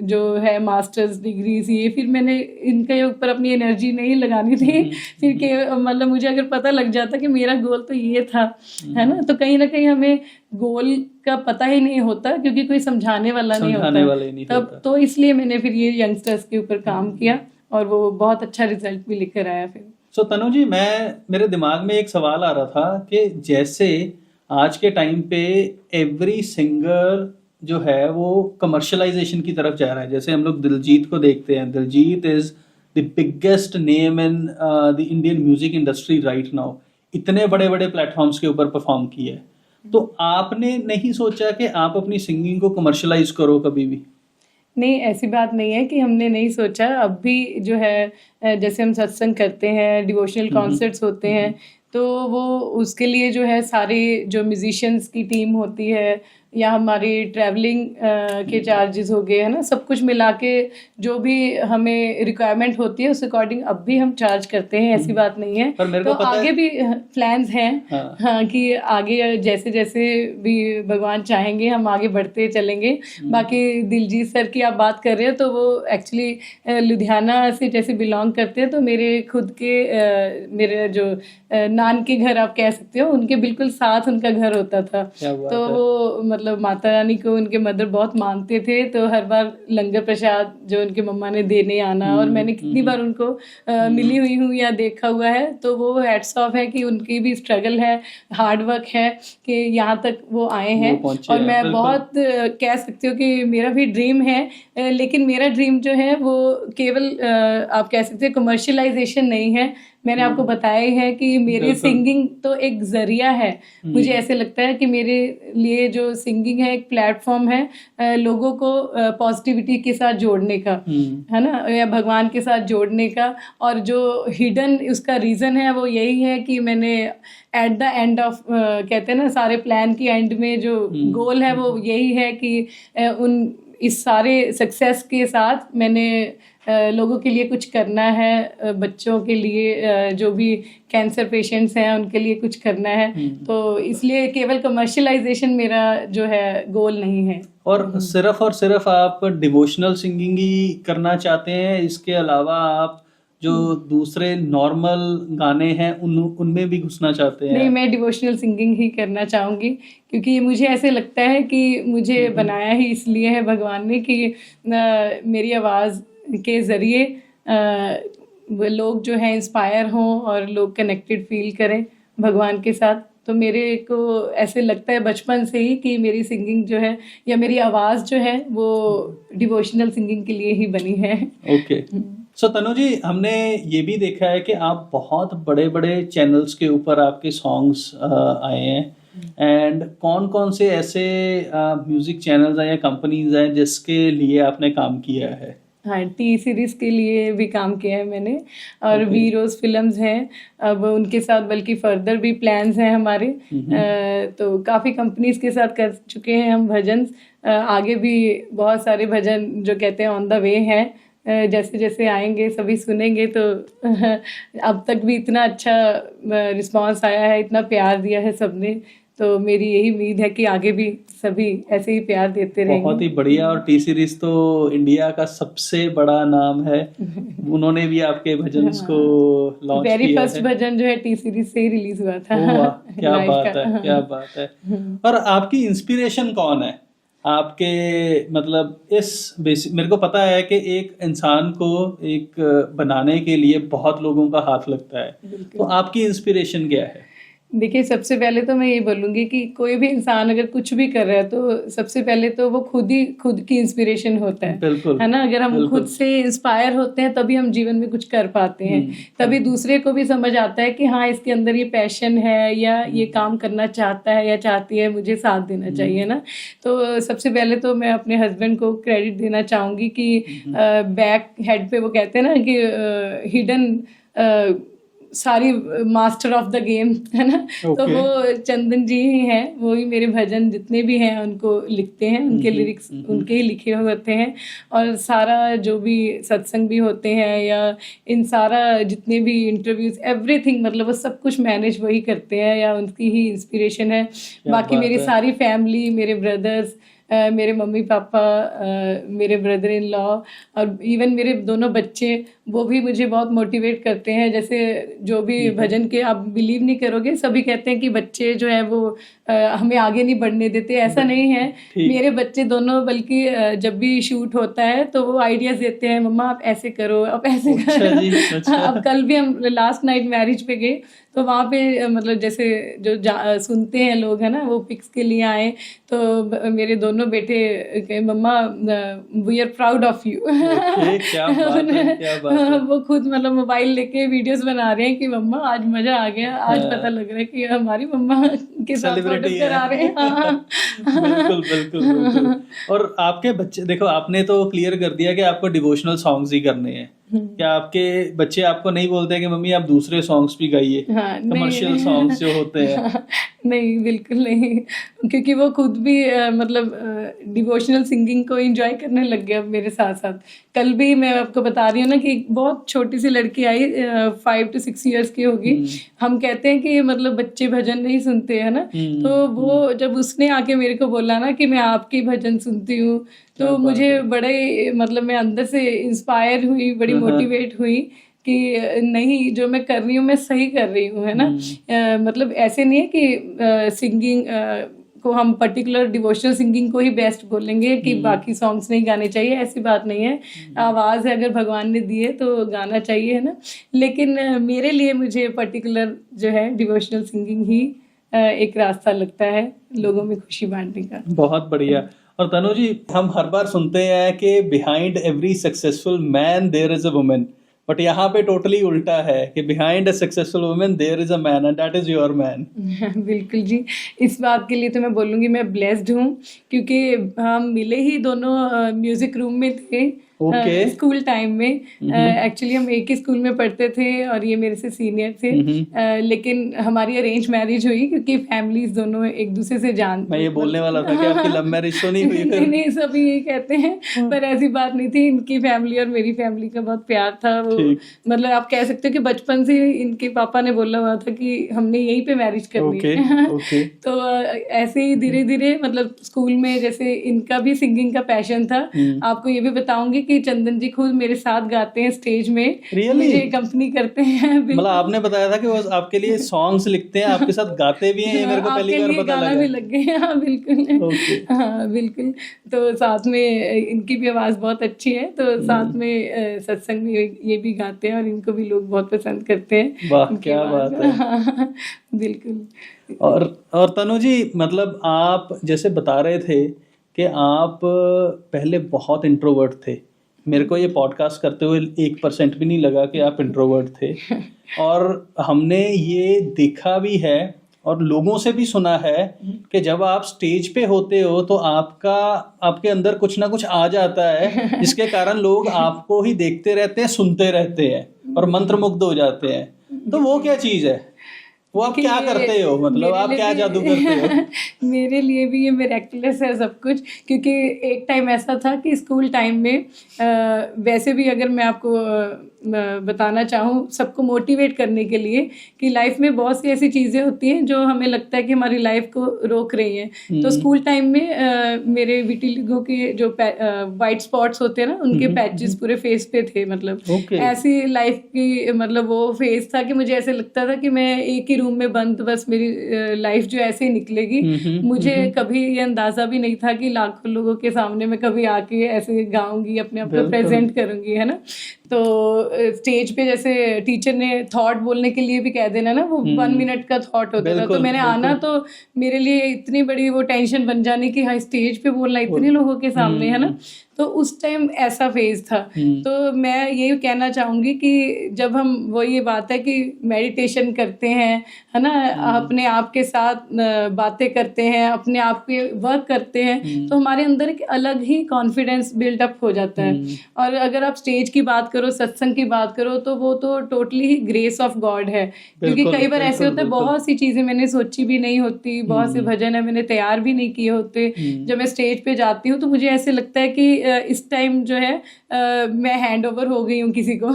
जो है मास्टर्स डिग्रीज ये फिर मैंने इनके ऊपर अपनी एनर्जी नहीं लगानी थी। फिर के मतलब मुझे अगर पता लग जाता कि मेरा गोल तो ये था, है ना। तो कहीं ना कहीं हमें गोल का पता ही नहीं होता क्योंकि कोई समझाने वाला नहीं होता तब। तो इसलिए मैंने फिर ये यंगस्टर्स के ऊपर काम किया और वो बहुत अच्छा रिजल्ट भी लेकर आया फिर। सो तनु जी, मेरे दिमाग में एक सवाल आ रहा था कि जैसे आज के टाइम पे एवरी सिंगर जो है वो कमर्शलाइजेशन की तरफ जा रहा है। जैसे हम लोग दिलजीत को देखते हैं, Diljit is the biggest name in the Indian music industry right now. इतने बड़े बड़े प्लेटफॉर्म्स के ऊपर परफॉर्म किया है। तो आपने नहीं सोचा कि आप अपनी सिंगिंग को कमर्शलाइज करो कभी भी? नहीं, ऐसी बात नहीं है कि हमने नहीं सोचा। अब भी जो है जैसे हम सत्संग करते हैं, डिवोशनल कॉन्सर्ट्स होते हैं, तो वो उसके लिए जो है सारे जो म्यूजिशियंस की टीम होती है या हमारी ट्रैवलिंग के चार्जेस हो गए, है ना, सब कुछ मिला के जो भी हमें रिक्वायरमेंट होती है उस अकॉर्डिंग अब भी हम चार्ज करते हैं। ऐसी बात नहीं है। पर मेरे को तो पता आगे भी प्लान्स हैं। हाँ, कि आगे जैसे जैसे भी भगवान चाहेंगे हम आगे बढ़ते चलेंगे। बाकी दिलजीत सर की आप बात कर रहे हो तो वो एक्चुअली लुधियाना से जैसे बिलोंग करते हैं। तो मेरे खुद के मेरे जो नान के घर आप कह सकते हो, उनके बिल्कुल साथ उनका घर होता था। तो वो मतलब माता रानी को उनके मदर बहुत मानते थे। तो हर बार लंगर प्रसाद जो उनके मम्मा ने देने आना, और मैंने कितनी बार उनको मिली हुई हूँ या देखा हुआ है। तो वो हैट्स ऑफ है कि उनकी भी स्ट्रगल है, हार्ड वर्क है कि यहाँ तक वो आए हैं। और मैं बहुत कह सकती हूँ कि मेरा भी ड्रीम है, लेकिन मेरा ड्रीम जो है वो केवल आप कह सकते हैं कमर्शलाइजेशन नहीं है। मैंने आपको बताया ही है कि मेरी सिंगिंग तो एक जरिया है। मुझे ऐसे लगता है कि मेरे लिए जो सिंगिंग है एक प्लेटफॉर्म है लोगों को पॉजिटिविटी के साथ जोड़ने का, है ना, या भगवान के साथ जोड़ने का। और जो हिडन उसका रीज़न है वो यही है कि मैंने एट द एंड ऑफ कहते हैं ना, सारे प्लान की एंड में जो गोल है वो यही है कि उन इस सारे सक्सेस के साथ मैंने लोगों के लिए कुछ करना है, बच्चों के लिए जो भी कैंसर पेशेंट्स हैं उनके लिए कुछ करना है। तो इसलिए केवल कमर्शलाइजेशन मेरा जो है गोल नहीं है। और सिर्फ आप डिवोशनल सिंगिंग ही करना चाहते हैं? इसके अलावा आप जो दूसरे नॉर्मल गाने हैं उनमें भी घुसना चाहते हैं? नहीं, मैं डिवोशनल सिंगिंग ही करना चाहूँगी क्योंकि मुझे ऐसे लगता है कि मुझे बनाया ही इसलिए है भगवान ने कि मेरी आवाज़ के ज़रिए लोग जो हैं इंस्पायर हों और लोग कनेक्टेड फील करें भगवान के साथ। तो मेरे को ऐसे लगता है बचपन से ही कि मेरी सिंगिंग जो है या मेरी आवाज़ जो है वो डिवोशनल सिंगिंग के लिए ही बनी है। ओके। सो तनु जी, हमने ये भी देखा है कि आप बहुत बड़े बड़े चैनल्स के ऊपर आपके सॉन्ग्स आए हैं एंड कौन कौन से ऐसे म्यूजिक चैनल्स हैं या कंपनीज हैं जिसके लिए आपने काम किया है? हाँ, टी सीरीज के लिए भी काम किया है मैंने, और वी रोज फिल्म्स हैं, अब उनके साथ बल्कि फर्दर भी प्लान्स हैं हमारे। तो काफ़ी कंपनीज के साथ कर चुके हैं हम भजन, आगे भी बहुत सारे भजन जो कहते हैं ऑन द वे हैं, जैसे जैसे आएंगे सभी सुनेंगे। तो अब तक भी इतना अच्छा रिस्पांस आया है, इतना प्यार दिया है सबने, तो मेरी यही उम्मीद है कि आगे भी सभी ऐसे ही प्यार देते रहेंगे। बहुत ही बढ़िया। और टी सीरीज तो इंडिया का सबसे बड़ा नाम है, उन्होंने भी आपके भजन को लॉन्च किया है। वेरी फर्स्ट भजन जो है टी सीरीज से ही रिलीज हुआ था। वाह, क्या बात है, क्या बात है। और आपकी इंस्पिरेशन कौन है आपके, मतलब इस बेसिक, मेरे को पता है कि एक इंसान को एक बनाने के लिए बहुत लोगों का हाथ लगता है, तो आपकी इंस्पिरेशन क्या है? देखिए, सबसे पहले तो मैं ये बोलूँगी कि कोई भी इंसान अगर कुछ भी कर रहा है तो सबसे पहले तो वो खुद की इंस्पिरेशन होता है। बिल्कुल, है ना? अगर हम खुद से इंस्पायर होते हैं तभी हम जीवन में कुछ कर पाते हैं, तभी दूसरे को भी समझ आता है कि हाँ, इसके अंदर ये पैशन है या ये काम करना चाहता है या चाहती है, मुझे साथ देना चाहिए ना। तो सबसे पहले तो मैं अपने हस्बैंड को क्रेडिट देना चाहूँगी कि बैक हेड पे वो कहते हैं ना कि हिडन सारी मास्टर ऑफ द गेम, है ना। तो वो चंदन जी ही हैं, वो ही मेरे भजन जितने भी हैं उनको लिखते हैं, उनके लिरिक्स उनके ही लिखे हुए होते हैं, और सारा जो भी सत्संग भी होते हैं या इन सारा जितने भी इंटरव्यूज एवरीथिंग, मतलब वो सब कुछ मैनेज वही करते हैं या उनकी ही इंस्पिरेशन है। बाकी मेरी सारी फैमिली, मेरे ब्रदर्स, मेरे मम्मी पापा, मेरे ब्रदर इन लॉ और इवन मेरे दोनों बच्चे, वो भी मुझे बहुत मोटिवेट करते हैं। जैसे जो भी भजन के, आप बिलीव नहीं करोगे, सभी कहते हैं कि बच्चे जो है वो हमें आगे नहीं बढ़ने देते, ऐसा नहीं है। मेरे बच्चे दोनों, बल्कि जब भी शूट होता है तो वो आइडियाज देते हैं, मम्मा आप ऐसे करो, आप ऐसे करो। अब कल भी हम लास्ट नाइट मैरिज पे गए तो वहाँ पे मतलब जैसे जो सुनते हैं लोग, है ना, वो पिक्स के लिए आए, तो मेरे दोनों बेटे, मम्मा we are proud of you. क्या बात है, क्या बात है। वो खुद मतलब मोबाइल लेके वीडियोस बना रहे हैं कि मम्मा आज मजा आ गया, आज पता लग रहा है कि हमारी मम्मा के साथ फोटो करा रहे हैं। बिल्कुल बिल्कुल बिल्कुल। और आपके बच्चे, देखो आपने तो क्लियर कर दिया कि आपको डिवोशनल सॉन्ग्स ही करने हैं, क्या आपके बच्चे आपको नहीं बोलते हैं कि मम्मी आप दूसरे सॉन्ग्स भी गाइए, कमर्शियल सॉन्ग्स जो होते हैं? नहीं, बिल्कुल नहीं, क्योंकि वो खुद भी मतलब डिवोशनल सिंगिंग को एंजॉय करने लग गया मेरे साथ साथ। कल भी मैं आपको बता रही हूँ ना कि बहुत छोटी सी लड़की आई, 5 to 6 years की होगी। हम कहते हैं कि मतलब बच्चे भजन नहीं सुनते, है ना, तो वो जब उसने आके मेरे को बोला ना कि मैं आपकी भजन सुनती हूँ, तो मुझे बड़े मतलब मैं अंदर से इंस्पायर हुई, बड़ी मोटिवेट हुई कि नहीं, जो मैं कर रही हूँ मैं सही कर रही हूँ, है ना। मतलब ऐसे नहीं है कि सिंगिंग को हम पर्टिकुलर डिवोशनल सिंगिंग को ही बेस्ट बोलेंगे कि बाकी सॉन्ग्स नहीं गाने चाहिए, ऐसी बात नहीं है। आवाज़ है, अगर भगवान ने दी है तो गाना चाहिए, है ना। लेकिन मेरे लिए मुझे पर्टिकुलर जो है डिवोशनल सिंगिंग ही एक रास्ता लगता है लोगों में खुशी बांटने का। बहुत बढ़िया। और तनु जी, हम हर बार सुनते हैं कि behind every successful man there is a woman, but यहाँ पे टोटली उल्टा है कि behind a successful woman there is a man and that is your man. बिल्कुल जी, इस बात के लिए तो मैं बोलूँगी मैं ब्लेस्ड हूँ, क्योंकि हम मिले ही दोनों म्यूजिक रूम में थे। स्कूल टाइम में एक्चुअली हम एक ही स्कूल में पढ़ते थे और ये मेरे से सीनियर थे। लेकिन हमारी अरेंज मैरिज हुई क्योंकि फैमिलीज दोनों एक दूसरे से जानते। मैं ये बोलने वाला था कि आपकी लव मैरिज तो नहीं हुई फिर? नहीं, सभी यही कहते हैं, पर ऐसी बात नहीं थी। इनकी फैमिली और मेरी फैमिली का बहुत प्यार था। वो मतलब आप कह सकते हो कि बचपन से इनके पापा ने बोला हुआ था कि हमने यहीं पे मैरिज करनी है। तो ऐसे ही धीरे धीरे मतलब स्कूल में जैसे इनका भी सिंगिंग का पैशन था। आपको ये भी बताऊंगी कि चंदन जी खुद मेरे साथ गाते हैं स्टेज में, मुझे कंपनी करते हैं। मतलब आपने बताया था कि वो आपके लिए सॉन्ग्स लिखते हैं, आपके साथ गाते भी हैं, ये मेरे को पहली बार पता लगा। भी लग गए। हाँ बिल्कुल, हाँ बिल्कुल। तो साथ में इनकी भी आवाज़ बहुत अच्छी है, तो साथ में सत्संग में ये भी गाते हैं और इनको भी लोग बहुत पसंद करते हैं। वाह, क्या बात है। बिल्कुल। और तनु जी, मतलब आप जैसे बता रहे थे कि आप पहले बहुत इंट्रोवर्ट थे, मेरे को ये पॉडकास्ट करते हुए 1% भी नहीं लगा कि आप इंट्रोवर्ट थे। और हमने ये देखा भी है और लोगों से भी सुना है कि जब आप स्टेज पे होते हो तो आपके अंदर कुछ ना कुछ आ जाता है, जिसके कारण लोग आपको ही देखते रहते हैं, सुनते रहते हैं और मंत्रमुग्ध हो जाते हैं। तो वो क्या चीज है, वो आप क्या करते हो, मतलब आप क्या जादू करते हो? मेरे लिए भी ये मिरेक्युलस है सब कुछ, क्योंकि एक टाइम ऐसा था कि स्कूल टाइम में वैसे भी अगर मैं आपको बताना चाहूँ सबको मोटिवेट करने के लिए कि लाइफ में बहुत सी ऐसी चीज़ें होती हैं जो हमें लगता है कि हमारी लाइफ को रोक रही हैं। तो स्कूल टाइम में मेरे विटिलिगो के जो वाइट स्पॉट्स होते हैं ना, उनके पैचेस पूरे फेस पे थे। मतलब ऐसी लाइफ की, मतलब वो फेस था कि मुझे ऐसे लगता था कि मैं एक ही रूम में बंद, बस मेरी लाइफ जो ऐसे ही निकलेगी। मुझे कभी ये अंदाजा भी नहीं था कि लाखों लोगों के सामने मैं कभी आके ऐसे गाऊंगी, अपने आप को प्रेजेंट करूंगी, है ना। तो स्टेज पे जैसे टीचर ने थॉट बोलने के लिए भी कह देना ना, वो 1 मिनट का थॉट होता था। तो मैंने आना तो मेरे लिए इतनी बड़ी वो टेंशन बन जानी कि हाँ स्टेज पे बोलना इतने लोगों के सामने, है ना। तो उस टाइम ऐसा फेज था। तो मैं ये कहना चाहूँगी कि जब हम, वो ये बात है कि मेडिटेशन करते हैं, है ना, अपने आप के साथ बातें करते हैं, अपने आप पे वर्क करते हैं, तो हमारे अंदर एक अलग ही कॉन्फिडेंस बिल्डअप हो जाता है। और अगर आप स्टेज की बात करो, सत्संग की बात करो, तो वो तो totally he grace of God है। क्योंकि कई बार ऐसे होता है, बहुत सी चीज़ें मैंने सोची भी नहीं होती, बहुत से भजन है मैंने तैयार भी नहीं किए होते, जब मैं स्टेज पे जाती हूँ तो मुझे ऐसे लगता है कि इस टाइम जो है मैं हैंड ओवर हो गई हूँ किसी को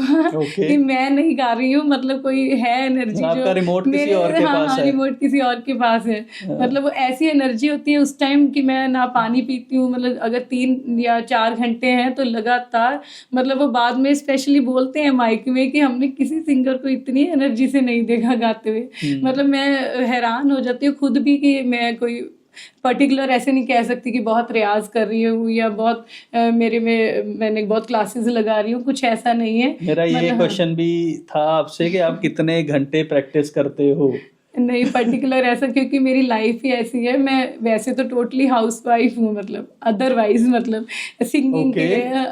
कि मैं नहीं गा रही हूँ, मतलब कोई है एनर्जी जो रिमोट किसी और के पास है, रिमोट किसी और के पास है। मतलब वो ऐसी एनर्जी होती है उस टाइम कि मैं ना पानी पीती हूँ, मतलब अगर 3 या 4 घंटे हैं तो लगातार, मतलब वो बाद में स्पेशली बोलते हैं माइक में कि हमने किसी सिंगर को इतनी एनर्जी से नहीं देखा गाते हुए। मतलब मैं हैरान हो जाती हूँ खुद भी कि मैं कोई पर्टिकुलर ऐसे नहीं कह सकती कि बहुत रियाज कर रही हूँ या बहुत मैंने बहुत क्लासेस लगा रही हूँ, कुछ ऐसा नहीं है। मेरा ये क्वेश्चन भी था आपसे कि आप कितने घंटे प्रैक्टिस करते हो? नहीं पर्टिकुलर ऐसा, क्योंकि मेरी लाइफ ही ऐसी है। मैं वैसे तो टोटली हाउसवाइफ हूँ, मतलब अदरवाइज मतलब सिंगिंग के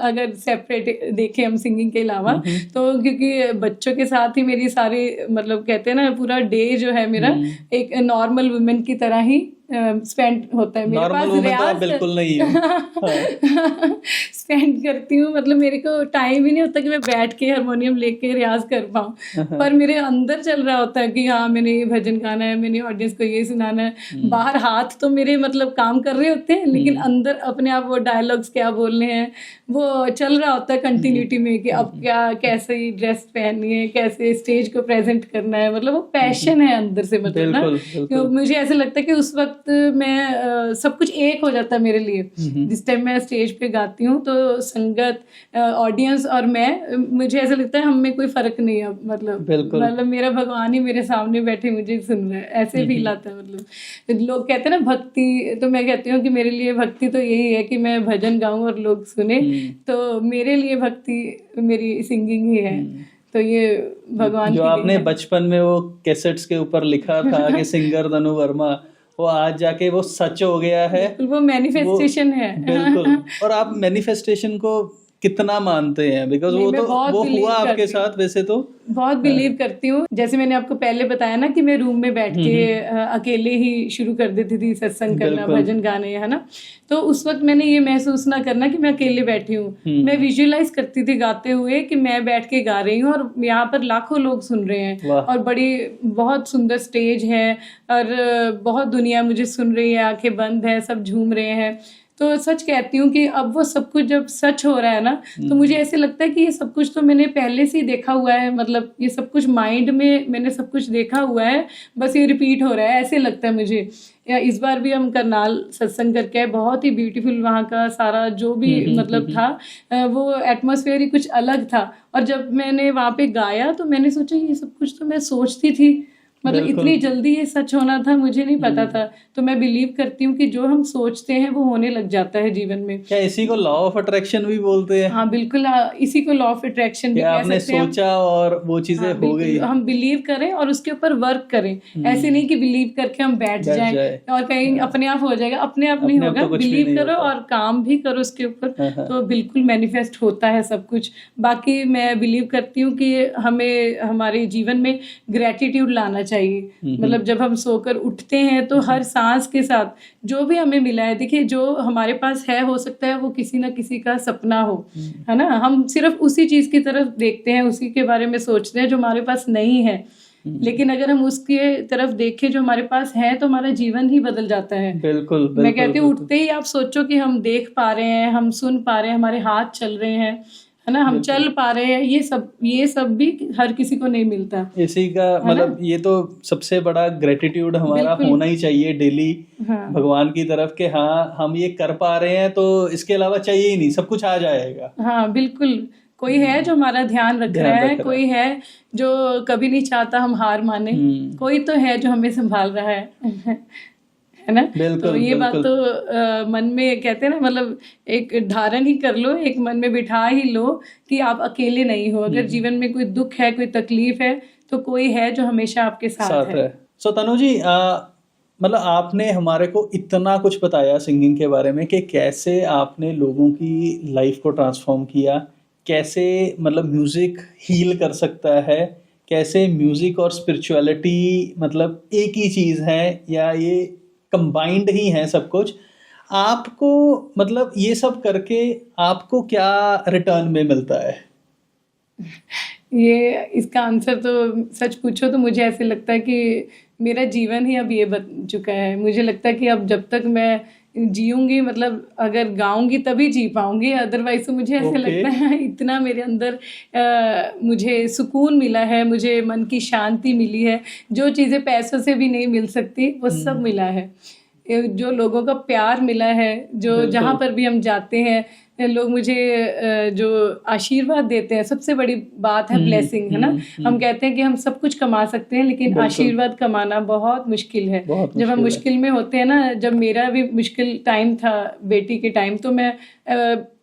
अगर सेपरेट देखें हम सिंगिंग के अलावा, तो क्योंकि बच्चों के साथ ही मेरी सारी, मतलब कहते हैं ना, पूरा डे जो है मेरा एक नॉर्मल वुमेन की तरह ही स्पेंड होता है। मेरे पास रियाज बिल्कुल नहीं है स्पेंड करती हूँ, मतलब मेरे को टाइम ही नहीं होता कि मैं बैठ के हारमोनियम लेके रियाज कर पाऊँ, पर मेरे अंदर चल रहा होता है कि हाँ मैंने ये भजन गाना है, मैंने ऑडियंस को ये सुनाना है। बाहर हाथ तो मेरे मतलब काम कर रहे होते हैं, लेकिन अंदर अपने आप वो डायलॉग्स क्या बोलने हैं वो चल रहा होता है कंटिन्यूटी में, कि अब क्या, कैसे ड्रेस पहननी है, कैसे स्टेज को प्रेजेंट करना है। मतलब वो पैशन है अंदर से, मतलब ना मुझे ऐसे लगता है कि उस वक्त मैं सब कुछ एक हो जाता है मेरे लिए। जिस टाइम मैं स्टेज पे गाती हूँ तो संगत, ऑडियंस और मैं, मुझे ऐसा लगता है हम में कोई फर्क नहीं है। मतलब मेरा भगवान ही मेरे सामने बैठे मुझे सुन रहे हैं, ऐसे फील आता है। मतलब लोग कहते हैं ना भक्ति, तो मैं कहती हूँ कि मेरे लिए भक्ति तो यही है कि मैं भजन गाऊं और लोग सुने। तो मेरे लिए भक्ति मेरी सिंगिंग ही है। तो ये भगवान जो आपने बचपन में वो कैसेट्स के ऊपर लिखा था कि सिंगर धनु वर्मा, वो आज जाके वो सच हो गया है, वो मैनिफेस्टेशन है। बिल्कुल। और आप मैनिफेस्टेशन को कितना मानते हैं? बिकॉज वो तो वो हुआ आपके साथ। वैसे तो बहुत बिलीव करती हूँ। जैसे मैंने आपको पहले बताया ना कि मैं रूम में बैठ के अकेले ही शुरू कर देती थी सत्संग करना, भजन गाने, है ना। तो उस वक्त मैंने ये महसूस ना करना कि मैं अकेले बैठी हूँ, मैं विजुअलाइज करती थी गाते हुए कि मैं बैठ के गा रही हूँ और यहाँ पर लाखों लोग सुन रहे हैं और बहुत सुंदर स्टेज है और बहुत दुनिया मुझे सुन रही है, आंखें बंद है, सब झूम रहे हैं। तो सच कहती हूँ कि अब वो सब कुछ जब सच हो रहा है ना, तो मुझे ऐसे लगता है कि ये सब कुछ तो मैंने पहले से ही देखा हुआ है। मतलब ये सब कुछ माइंड में मैंने सब कुछ देखा हुआ है, बस ये रिपीट हो रहा है, ऐसे लगता है मुझे। या इस बार भी हम करनाल सत्संग करके आए, बहुत ही ब्यूटीफुल वहाँ का सारा जो भी मतलब था, वो एटमॉस्फेयर ही कुछ अलग था। और जब मैंने वहाँ पे गाया तो मैंने सोचा ये सब कुछ तो मैं सोचती थी, मतलब इतनी जल्दी ये सच होना था मुझे नहीं पता था। तो मैं बिलीव करती हूँ कि जो हम सोचते हैं वो होने लग जाता है जीवन में। क्या इसी को लॉ ऑफ अट्रैक्शन भी बोलते हैं? हाँ बिल्कुल, इसी को लॉ ऑफ अट्रैक्शन भी कह सकते हैं। सोचा और वो चीजें हो गई। हम बिलीव करें और उसके ऊपर वर्क करें। ऐसे नहीं कि बिलीव करके हम बैठ जाएं और कहीं अपने आप हो जाएगा, अपने आप नहीं होगा। बिलीव करो और काम भी करो उसके ऊपर, तो बिल्कुल मैनिफेस्ट होता है सब कुछ। बाकी मैं बिलीव करती हूँ कि हमें हमारे जीवन में ग्रेटिट्यूड लाना चाहिए। मतलब जब हम सोकर उठते हैं तो हर सांस के साथ जो भी हमें मिला है, देखिए जो हमारे पास है, हो सकता है वो किसी ना किसी का सपना हो, है ना। हम सिर्फ उसी चीज की तरफ देखते हैं, उसी के बारे में सोचते हैं जो हमारे पास नहीं है। लेकिन अगर हम उसके तरफ देखें जो हमारे पास है तो हमारा जीवन ही बदल जाता है। बिल्कुल, मैं कहती हूँ उठते ही आप सोचो कि हम देख पा रहे हैं, हम सुन पा रहे हैं, हमारे हाथ चल रहे हैं, है ना, हम चल पा रहे हैं। ये सब भी हर किसी को नहीं मिलता। इसी का मतलब ये तो सबसे बड़ा ग्रेटिट्यूड हमारा होना ही चाहिए डेली भगवान की तरफ के हाँ हम ये कर पा रहे हैं, तो इसके अलावा चाहिए ही नहीं, सब कुछ आ जाएगा। हाँ बिल्कुल, कोई है जो हमारा ध्यान रख रहा है, कोई है जो कभी नहीं चाहता हम हार माने, कोई तो है जो हमें संभाल रहा है है ना। तो ये बात तो मन में कहते हैं ना, मतलब एक धारण ही कर लो, एक मन में बिठा ही लो कि आप अकेले नहीं हो। अगर जीवन में कोई दुख है, कोई तकलीफ है, तो कोई है जो हमेशा आपके साथ है। सो तनु जी, मतलब आपने हमारे को इतना कुछ बताया सिंगिंग के बारे में कि कैसे आपने लोगों की लाइफ को ट्रांसफॉर्म किया, कैसे मतलब म्यूजिक हील कर सकता है, कैसे म्यूजिक और स्पिरिचुअलिटी मतलब एक ही चीज़ है या ये कंबाइंड ही है सब कुछ। आपको मतलब ये सब करके आपको क्या रिटर्न में मिलता है? ये इसका आंसर तो सच पूछो तो मुझे ऐसे लगता है कि मेरा जीवन ही अब ये बन चुका है। मुझे लगता है कि अब जब तक मैं जीऊंगी, मतलब अगर गाऊंगी तभी जी पाऊंगी, अदरवाइज तो मुझे ऐसे लगता है इतना मेरे अंदर मुझे सुकून मिला है, मुझे मन की शांति मिली है, जो चीज़ें पैसों से भी नहीं मिल सकती वो सब मिला है। जो लोगों का प्यार मिला है, जो जहाँ पर भी हम जाते हैं लोग मुझे जो आशीर्वाद देते हैं, सबसे बड़ी बात है ब्लेसिंग, है ना। हम कहते हैं कि हम सब कुछ कमा सकते हैं लेकिन आशीर्वाद कमाना बहुत मुश्किल है। जब हम मुश्किल में होते हैं ना, जब मेरा भी मुश्किल टाइम था बेटी के टाइम, तो मैं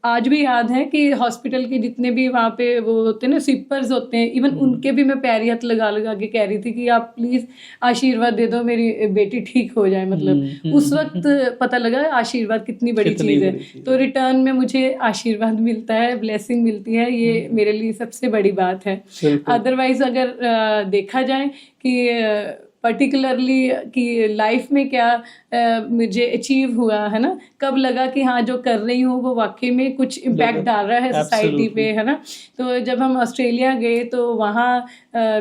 आज भी याद है कि हॉस्पिटल के जितने भी वहाँ पे वो होते हैं ना, स्वीपर्स होते हैं, इवन उनके भी मैं पैरी हाथ लगा लगा के कह रही थी कि आप प्लीज आशीर्वाद दे दो, मेरी बेटी ठीक हो जाए। मतलब उस वक्त पता लगा आशीर्वाद कितनी बड़ी चीज़ है। तो रिटर्न में मुझे आशीर्वाद मिलता है, ब्लेसिंग मिलती है, ये मेरे लिए सबसे बड़ी बात है। अदरवाइज अगर देखा जाए कि पर्टिकुलरली कि लाइफ में क्या मुझे अचीव हुआ है ना, कब लगा कि हाँ जो कर रही हूँ वो वाकई में कुछ इम्पैक्ट डाल रहा है सोसाइटी पे, है ना। तो जब हम ऑस्ट्रेलिया गए तो वहाँ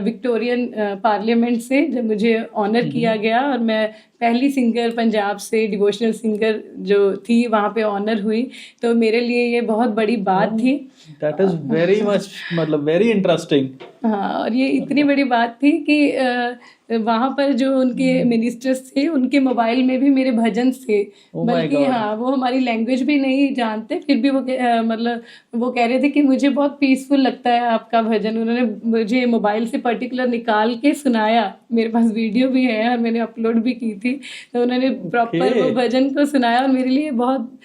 विक्टोरियन पार्लियामेंट से जब मुझे ऑनर किया गया और मैं पहली सिंगर पंजाब से डिवोशनल सिंगर जो थी वहाँ पे ऑनर हुई, तो मेरे लिए ये बहुत बड़ी बात थी। दैट इज वेरी मच मतलब वेरी इंटरेस्टिंग। हाँ, और ये इतनी बड़ी बात थी कि वहाँ पर जो उनके मिनिस्टर्स थे उनके मोबाइल में भी मेरे भजन थे। बल्कि हाँ, वो हमारी लैंग्वेज भी नहीं जानते, फिर भी वो मतलब वो कह रहे थे कि मुझे बहुत पीसफुल लगता है आपका भजन। उन्होंने मुझे मोबाइल से पर्टिकुलर निकाल के सुनाया, मेरे पास वीडियो भी है और मैंने अपलोड भी की थी। तो उन्होंने प्रॉपर वो भजन को सुनाया और मेरे लिए बहुत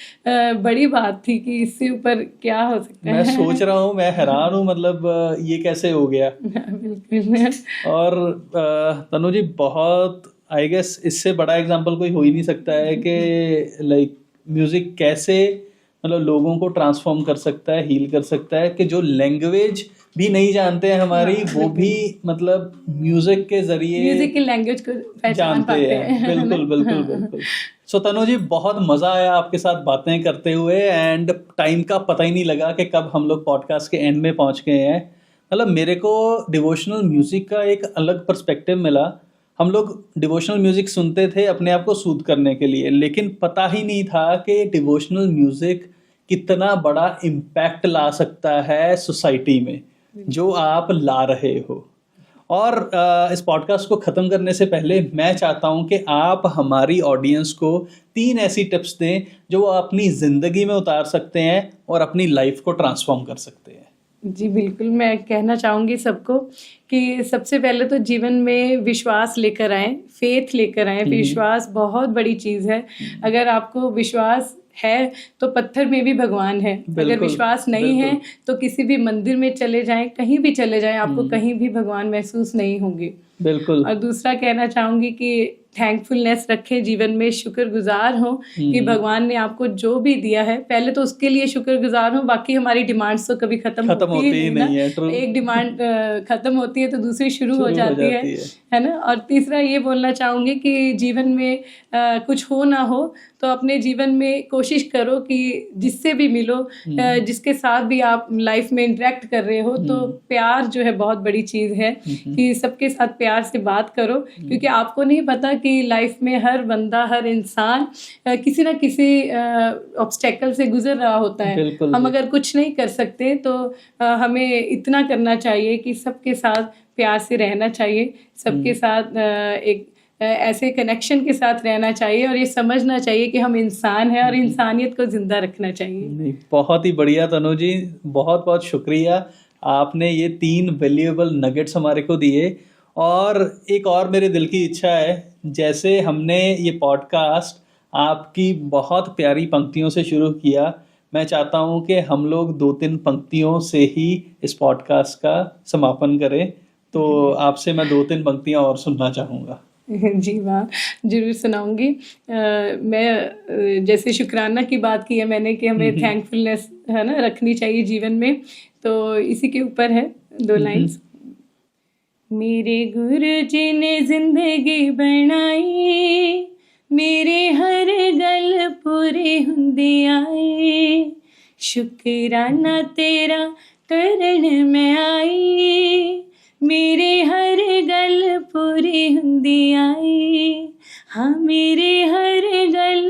बड़ी बात थी कि इससे ऊपर क्या हो सकता है। मैं सोच रहा हूँ, मैं हैरान हूँ, मतलब ये कैसे हो गया। बिल्कुल। और तनु जी, बहुत आई गेस इससे बड़ा एग्जांपल कोई हो ही नहीं सकता है कि लाइक म्यूजिक कैसे मतलब लोगों को ट्रांसफॉर्म कर सकता है, हील कर सकता है, कि जो लैंग्वेज भी नहीं जानते हैं हमारी वो भी मतलब म्यूजिक के जरिए म्यूजिक की लैंग्वेज को पहचान पाते हैं। बिल्कुल बिल्कुल बिल्कुल। सो तनु जी, बहुत मज़ा आया आपके साथ बातें करते हुए, एंड टाइम का पता ही नहीं लगा कि कब हम लोग पॉडकास्ट के एंड में पहुंच गए हैं। मतलब मेरे को डिवोशनल म्यूज़िक का एक अलग पर्सपेक्टिव मिला। हम लोग डिवोशनल म्यूज़िक सुनते थे अपने आप को सूद करने के लिए, लेकिन पता ही नहीं था कि डिवोशनल म्यूज़िक कितना बड़ा इम्पैक्ट ला सकता है सोसाइटी में, जो आप ला रहे हो। और इस पॉडकास्ट को ख़त्म करने से पहले मैं चाहता हूं कि आप हमारी ऑडियंस को 3 ऐसी टिप्स दें जो वो अपनी ज़िंदगी में उतार सकते हैं और अपनी लाइफ को ट्रांसफॉर्म कर सकते हैं। जी बिल्कुल, मैं कहना चाहूँगी सबको कि सबसे पहले तो जीवन में विश्वास लेकर आएँ, फेथ लेकर आएँ। विश्वास बहुत बड़ी चीज़ है। अगर आपको विश्वास है तो पत्थर में भी भगवान है। अगर विश्वास नहीं है तो किसी भी मंदिर में चले जाएं, कहीं भी चले जाएं, आपको कहीं भी भगवान महसूस नहीं होंगे। बिल्कुल। और दूसरा कहना चाहूंगी कि थैंकफुलनेस रखें जीवन में, शुक्रगुजार हो कि भगवान ने आपको जो भी दिया है पहले तो उसके लिए शुक्रगुजार हो। बाकी हमारी डिमांड्स तो कभी खत्म होती ही नहीं है। एक डिमांड खत्म होती है तो दूसरी शुरू हो जाती है ना। और तीसरा ये बोलना चाहूंगी कि जीवन में कुछ हो ना हो तो अपने जीवन में कोशिश करो कि जिससे भी मिलो, जिसके साथ भी आप लाइफ में इंटरेक्ट कर रहे हो, तो प्यार जो है बहुत बड़ी चीज़ है कि सबके साथ प्यार से बात करो, क्योंकि आपको नहीं पता कि लाइफ में हर बंदा, हर इंसान किसी ना किसी ऑब्स्टेकल से गुजर रहा होता है। हम अगर कुछ नहीं कर सकते तो हमें इतना करना चाहिए कि सबके साथ प्यार से रहना चाहिए, सबके साथ एक ऐसे कनेक्शन के साथ रहना चाहिए और ये समझना चाहिए कि हम इंसान हैं और इंसानियत को जिंदा रखना चाहिए। नहीं, बहुत ही बढ़िया तनु जी, बहुत बहुत शुक्रिया। आपने ये 3 वैल्यूएबल नगेट्स हमारे को दिए। और एक और मेरे दिल की इच्छा है, जैसे हमने ये पॉडकास्ट आपकी बहुत प्यारी पंक्तियों से शुरू किया, मैं चाहता हूँ कि हम लोग 2-3 पंक्तियों से ही इस पॉडकास्ट का समापन करें। तो आपसे मैं 2-3 पंक्तियाँ और सुनना चाहूँगा। जी वाह, जरूर सुनाऊंगी। मैं जैसे शुक्राना की बात की है मैंने कि हमें थैंकफुलनेस है ना रखनी चाहिए जीवन में, तो इसी के ऊपर है 2 लाइन्स। मेरे गुरुजी ने जिंदगी बनाई, मेरे हर गल पूरे हुंदे आए, शुक्राना तेरा करन मैं आई, मेरे हर गल पूरी हुंदी आई, हाँ मेरे हर गल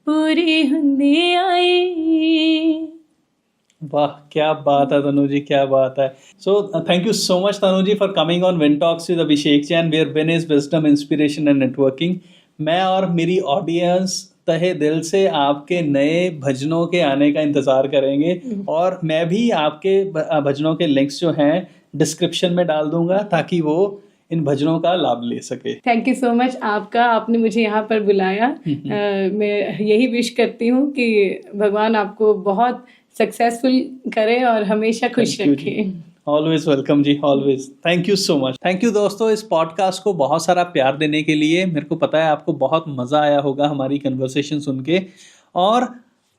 पूरी हुंदी आई। वाह, क्या बात है तनु जी, क्या बात है। So thank you so much Tanu ji for coming on win talks with Abhishek Jain, where win is wisdom, inspiration and networking. मैं और मेरी ऑडियंस तहे दिल से आपके नए भजनों के आने का इंतज़ार करेंगे, और मैं भी आपके भजनों के लिंक्स जो हैं डिस्क्रिप्शन में डाल दूंगा ताकि वो इन भजनों का लाभ ले सके। थैंक यू सो मच आपने मुझे यहाँ पर बुलाया। मैं यही विश करती हूँ कि भगवान आपको बहुत सक्सेसफुल करे और हमेशा खुश रखे। ऑलवेज वेलकम जी, always. Thank you so much. Thank you दोस्तों, इस पॉडकास्ट को बहुत सारा प्यार देने के लिए। मेरे को पता है आपको बहुत मज़ा आया होगा हमारी कन्वर्सेशन सुन के, और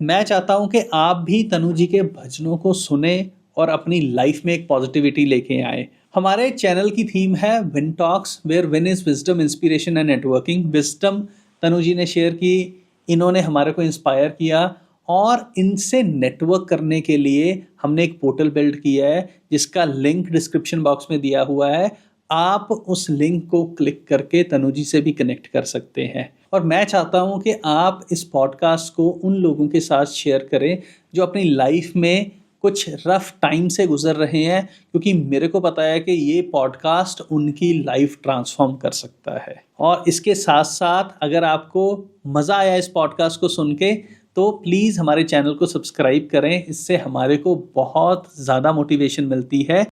मैं चाहता हूँ कि आप भी तनु जी के भजनों को सुने और अपनी लाइफ में एक पॉजिटिविटी लेके आए। हमारे चैनल की थीम है Win Talks, where win is wisdom, inspiration and networking. Wisdom Tanu ji ने शेयर की, इन्होंने हमारे को इंस्पायर किया, और इनसे नेटवर्क करने के लिए हमने एक पोर्टल बिल्ड किया है जिसका लिंक डिस्क्रिप्शन बॉक्स में दिया हुआ है। आप उस लिंक को क्लिक करके तनु जी से भी कनेक्ट कर सकते हैं। और मैं चाहता हूं कि आप इस पॉडकास्ट को उन लोगों के साथ शेयर करें जो अपनी लाइफ में कुछ रफ टाइम से गुजर रहे हैं, क्योंकि मेरे को पता है कि ये पॉडकास्ट उनकी लाइफ ट्रांसफॉर्म कर सकता है। और इसके साथ साथ अगर आपको मज़ा आया इस पॉडकास्ट को सुन के, तो प्लीज़ हमारे चैनल को सब्सक्राइब करें। इससे हमारे को बहुत ज़्यादा मोटिवेशन मिलती है